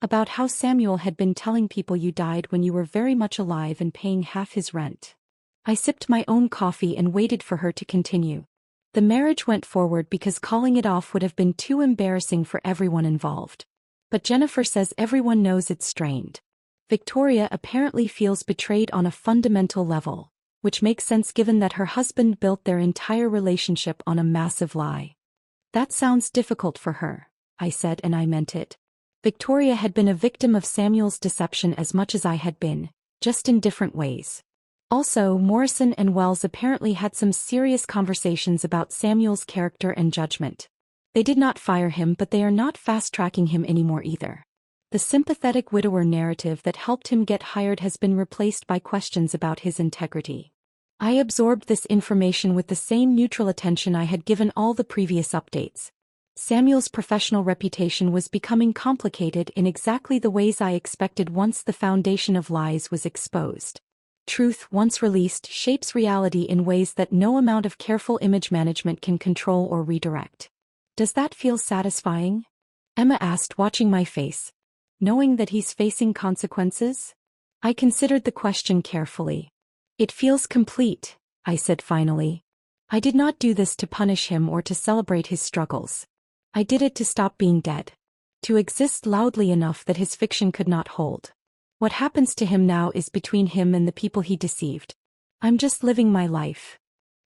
About how Samuel had been telling people you died when you were very much alive and paying half his rent." I sipped my own coffee and waited for her to continue. "The marriage went forward because calling it off would have been too embarrassing for everyone involved. But Jennifer says everyone knows it's strained. Victoria apparently feels betrayed on a fundamental level, which makes sense given that her husband built their entire relationship on a massive lie." "That sounds difficult for her," I said, and I meant it. Victoria had been a victim of Samuel's deception as much as I had been, just in different ways. Also, Morrison and Wells apparently had some serious conversations about Samuel's character and judgment. They did not fire him, but they are not fast-tracking him anymore either. The sympathetic widower narrative that helped him get hired has been replaced by questions about his integrity. I absorbed this information with the same neutral attention I had given all the previous updates. Samuel's professional reputation was becoming complicated in exactly the ways I expected once the foundation of lies was exposed. Truth, once released, shapes reality in ways that no amount of careful image management can control or redirect. "Does that feel satisfying?" Emma asked, watching my face. "Knowing that he's facing consequences?" I considered the question carefully. "It feels complete," I said finally. "I did not do this to punish him or to celebrate his struggles. I did it to stop being dead. To exist loudly enough that his fiction could not hold. What happens to him now is between him and the people he deceived. I'm just living my life."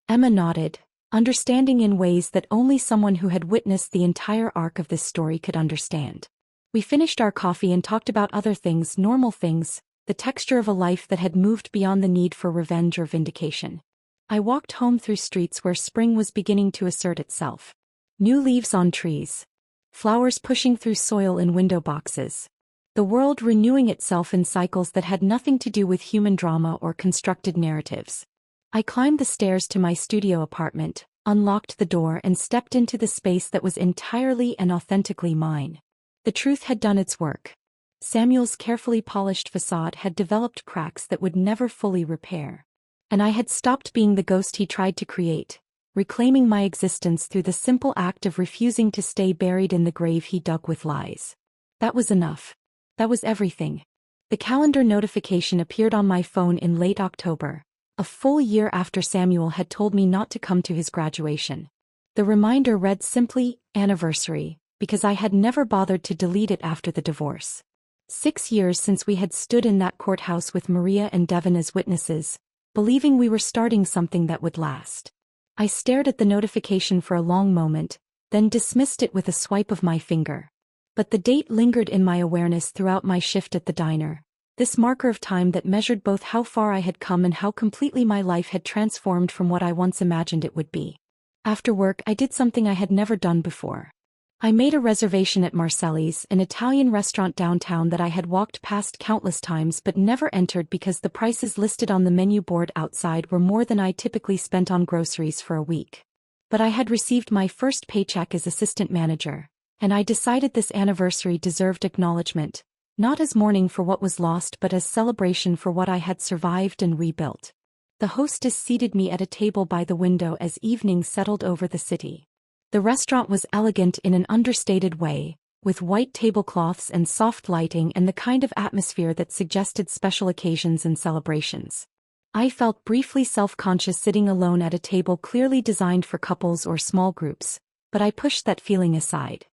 Emma nodded, understanding in ways that only someone who had witnessed the entire arc of this story could understand. We finished our coffee and talked about other things, normal things, the texture of a life that had moved beyond the need for revenge or vindication. I walked home through streets where spring was beginning to assert itself. New leaves on trees. Flowers pushing through soil in window boxes. The world renewing itself in cycles that had nothing to do with human drama or constructed narratives. I climbed the stairs to my studio apartment, unlocked the door and stepped into the space that was entirely and authentically mine. The truth had done its work. Samuel's carefully polished facade had developed cracks that would never fully repair. And I had stopped being the ghost he tried to create, reclaiming my existence through the simple act of refusing to stay buried in the grave he dug with lies. That was enough. That was everything. The calendar notification appeared on my phone in late October, a full year after Samuel had told me not to come to his graduation. The reminder read simply, "Anniversary," because I had never bothered to delete it after the divorce. 6 years since we had stood in that courthouse with Maria and Devin as witnesses, believing we were starting something that would last. I stared at the notification for a long moment, then dismissed it with a swipe of my finger. But the date lingered in my awareness throughout my shift at the diner, this marker of time that measured both how far I had come and how completely my life had transformed from what I once imagined it would be. After work, I did something I had never done before. I made a reservation at Marcelli's, an Italian restaurant downtown that I had walked past countless times but never entered because the prices listed on the menu board outside were more than I typically spent on groceries for a week. But I had received my first paycheck as assistant manager, and I decided this anniversary deserved acknowledgement, not as mourning for what was lost but as celebration for what I had survived and rebuilt. The hostess seated me at a table by the window as evening settled over the city. The restaurant was elegant in an understated way, with white tablecloths and soft lighting and the kind of atmosphere that suggested special occasions and celebrations. I felt briefly self-conscious sitting alone at a table clearly designed for couples or small groups, but I pushed that feeling aside.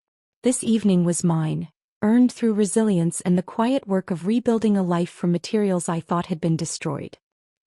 This evening was mine, earned through resilience and the quiet work of rebuilding a life from materials I thought had been destroyed.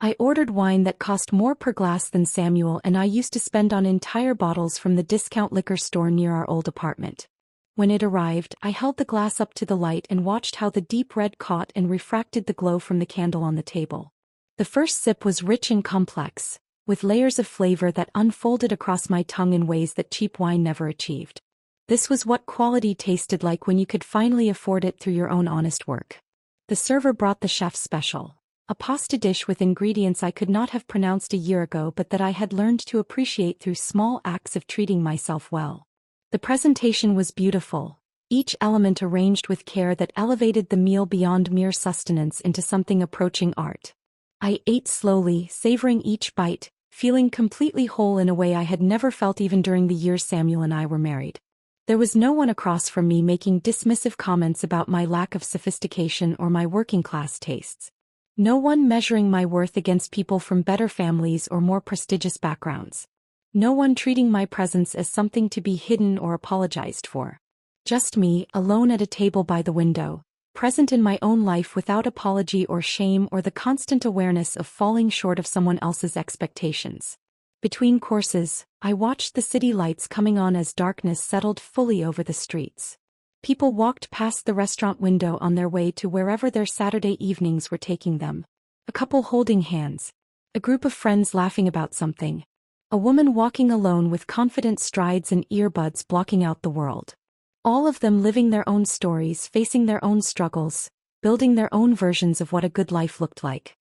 I ordered wine that cost more per glass than Samuel and I used to spend on entire bottles from the discount liquor store near our old apartment. When it arrived, I held the glass up to the light and watched how the deep red caught and refracted the glow from the candle on the table. The first sip was rich and complex, with layers of flavor that unfolded across my tongue in ways that cheap wine never achieved. This was what quality tasted like when you could finally afford it through your own honest work. The server brought the chef's special, a pasta dish with ingredients I could not have pronounced a year ago but that I had learned to appreciate through small acts of treating myself well. The presentation was beautiful, each element arranged with care that elevated the meal beyond mere sustenance into something approaching art. I ate slowly, savoring each bite, feeling completely whole in a way I had never felt even during the years Samuel and I were married. There was no one across from me making dismissive comments about my lack of sophistication or my working-class tastes. No one measuring my worth against people from better families or more prestigious backgrounds. No one treating my presence as something to be hidden or apologized for. Just me, alone at a table by the window, present in my own life without apology or shame or the constant awareness of falling short of someone else's expectations. Between courses, I watched the city lights coming on as darkness settled fully over the streets. People walked past the restaurant window on their way to wherever their Saturday evenings were taking them. A couple holding hands. A group of friends laughing about something. A woman walking alone with confident strides and earbuds blocking out the world. All of them living their own stories, facing their own struggles, building their own versions of what a good life looked like.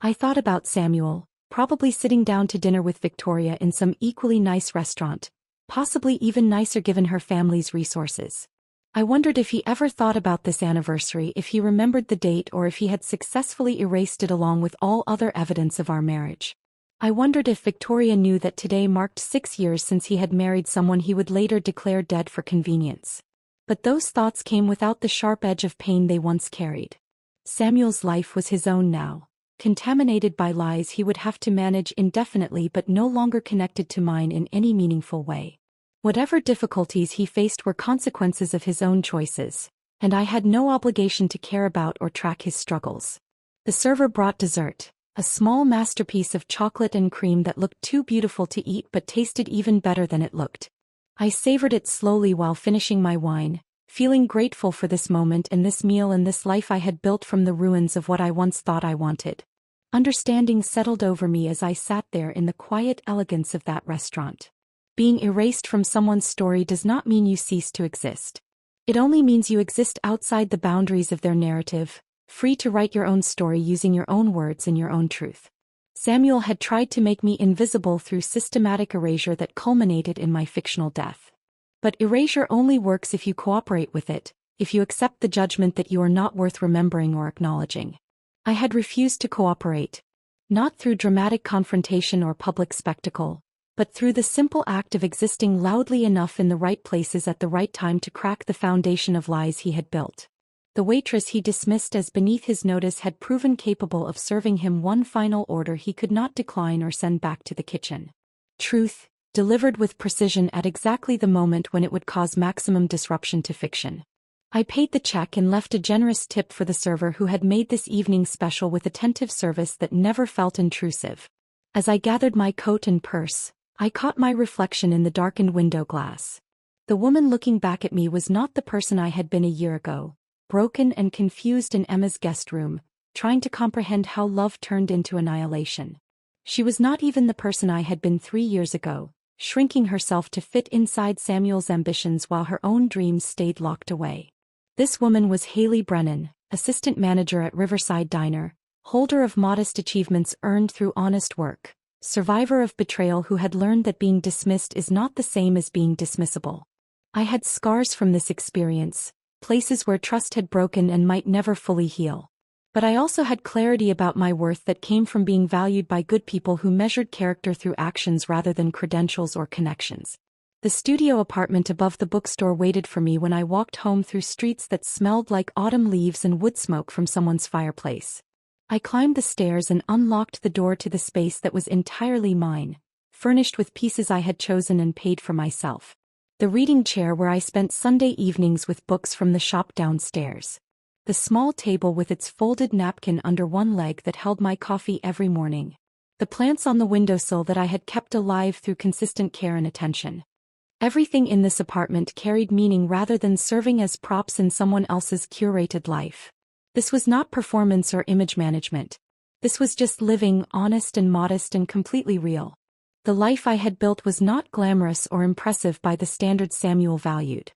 I thought about Samuel, probably sitting down to dinner with Victoria in some equally nice restaurant, possibly even nicer given her family's resources. I wondered if he ever thought about this anniversary, if he remembered the date or if he had successfully erased it along with all other evidence of our marriage. I wondered if Victoria knew that today marked 6 years since he had married someone he would later declare dead for convenience. But those thoughts came without the sharp edge of pain they once carried. Samuel's life was his own now, contaminated by lies he would have to manage indefinitely but no longer connected to mine in any meaningful way. Whatever difficulties he faced were consequences of his own choices, and I had no obligation to care about or track his struggles. The server brought dessert, a small masterpiece of chocolate and cream that looked too beautiful to eat but tasted even better than it looked. I savored it slowly while finishing my wine, feeling grateful for this moment and this meal and this life I had built from the ruins of what I once thought I wanted. Understanding settled over me as I sat there in the quiet elegance of that restaurant. Being erased from someone's story does not mean you cease to exist. It only means you exist outside the boundaries of their narrative, free to write your own story using your own words and your own truth. Samuel had tried to make me invisible through systematic erasure that culminated in my fictional death. But erasure only works if you cooperate with it, if you accept the judgment that you are not worth remembering or acknowledging. I had refused to cooperate. Not through dramatic confrontation or public spectacle, but through the simple act of existing loudly enough in the right places at the right time to crack the foundation of lies he had built. The waitress he dismissed as beneath his notice had proven capable of serving him one final order he could not decline or send back to the kitchen. Truth, delivered with precision at exactly the moment when it would cause maximum disruption to fiction. I paid the check and left a generous tip for the server who had made this evening special with attentive service that never felt intrusive. As I gathered my coat and purse, I caught my reflection in the darkened window glass. The woman looking back at me was not the person I had been a year ago, broken and confused in Emma's guest room, trying to comprehend how love turned into annihilation. She was not even the person I had been 3 years ago, shrinking herself to fit inside Samuel's ambitions while her own dreams stayed locked away. This woman was Haley Brennan, assistant manager at Riverside Diner, holder of modest achievements earned through honest work, survivor of betrayal who had learned that being dismissed is not the same as being dismissible. I had scars from this experience, places where trust had broken and might never fully heal. But I also had clarity about my worth that came from being valued by good people who measured character through actions rather than credentials or connections. The studio apartment above the bookstore waited for me when I walked home through streets that smelled like autumn leaves and wood smoke from someone's fireplace. I climbed the stairs and unlocked the door to the space that was entirely mine, furnished with pieces I had chosen and paid for myself. The reading chair where I spent Sunday evenings with books from the shop downstairs. The small table with its folded napkin under one leg that held my coffee every morning. The plants on the windowsill that I had kept alive through consistent care and attention. Everything in this apartment carried meaning rather than serving as props in someone else's curated life. This was not performance or image management. This was just living, honest and modest and completely real. The life I had built was not glamorous or impressive by the standards Samuel valued.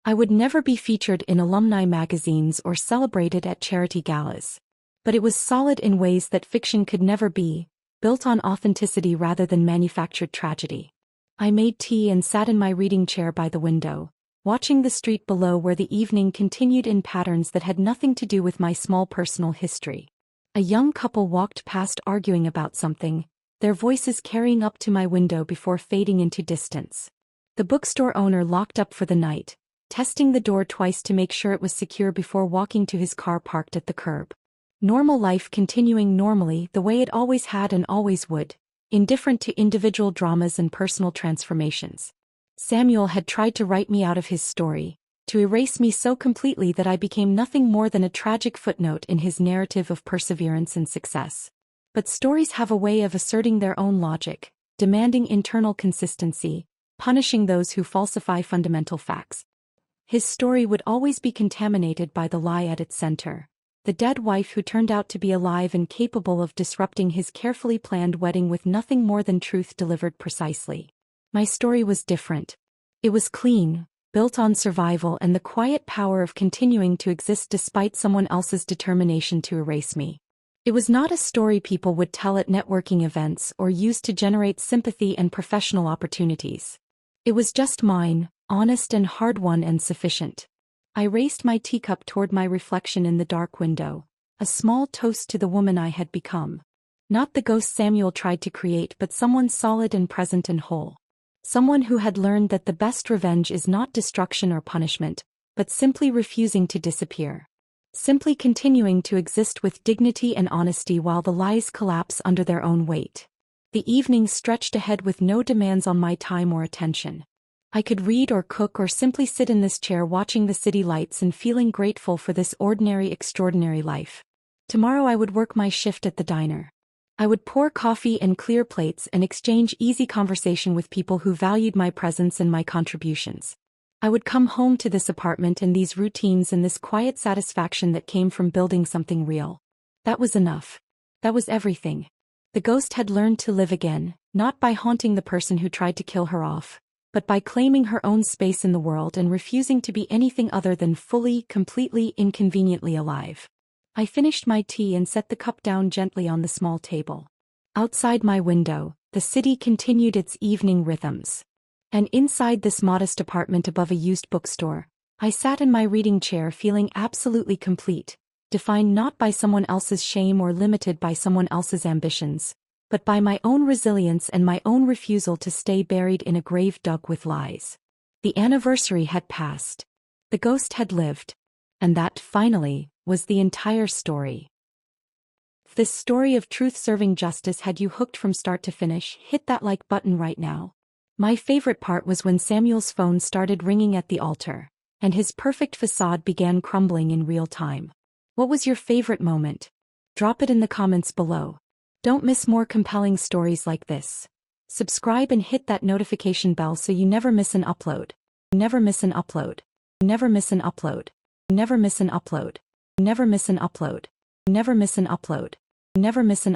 I would never be featured in alumni magazines or celebrated at charity galas. But it was solid in ways that fiction could never be, built on authenticity rather than manufactured tragedy. I made tea and sat in my reading chair by the window, watching the street below where the evening continued in patterns that had nothing to do with my small personal history. A young couple walked past arguing about something, their voices carrying up to my window before fading into distance. The bookstore owner locked up for the night, testing the door twice to make sure it was secure before walking to his car parked at the curb. Normal life continuing normally the way it always had and always would, indifferent to individual dramas and personal transformations. Samuel had tried to write me out of his story, to erase me so completely that I became nothing more than a tragic footnote in his narrative of perseverance and success. But stories have a way of asserting their own logic, demanding internal consistency, punishing those who falsify fundamental facts. His story would always be contaminated by the lie at its center, the dead wife who turned out to be alive and capable of disrupting his carefully planned wedding with nothing more than truth delivered precisely. My story was different. It was clean, built on survival and the quiet power of continuing to exist despite someone else's determination to erase me. It was not a story people would tell at networking events or use to generate sympathy and professional opportunities. It was just mine, honest and hard-won and sufficient. I raised my teacup toward my reflection in the dark window, a small toast to the woman I had become. Not the ghost Samuel tried to create but someone solid and present and whole. Someone who had learned that the best revenge is not destruction or punishment, but simply refusing to disappear. Simply continuing to exist with dignity and honesty while the lies collapse under their own weight. The evening stretched ahead with no demands on my time or attention. I could read or cook or simply sit in this chair watching the city lights and feeling grateful for this ordinary, extraordinary life. Tomorrow I would work my shift at the diner. I would pour coffee and clear plates and exchange easy conversation with people who valued my presence and my contributions. I would come home to this apartment and these routines and this quiet satisfaction that came from building something real. That was enough. That was everything. The ghost had learned to live again, not by haunting the person who tried to kill her off, but by claiming her own space in the world and refusing to be anything other than fully, completely, inconveniently alive. I finished my tea and set the cup down gently on the small table. Outside my window, the city continued its evening rhythms. And inside this modest apartment above a used bookstore, I sat in my reading chair feeling absolutely complete, defined not by someone else's shame or limited by someone else's ambitions, but by my own resilience and my own refusal to stay buried in a grave dug with lies. The anniversary had passed. The ghost had lived. And that, finally, was the entire story. If this story of truth-serving justice had you hooked from start to finish, hit that like button right now. My favorite part was when Samuel's phone started ringing at the altar, and his perfect facade began crumbling in real time. What was your favorite moment? Drop it in the comments below. Don't miss more compelling stories like this. Subscribe and hit that notification bell so you never miss an upload. Never miss an upload. Never miss an upload. Never miss an upload. Never miss an upload. Never miss an upload. Never miss an upload.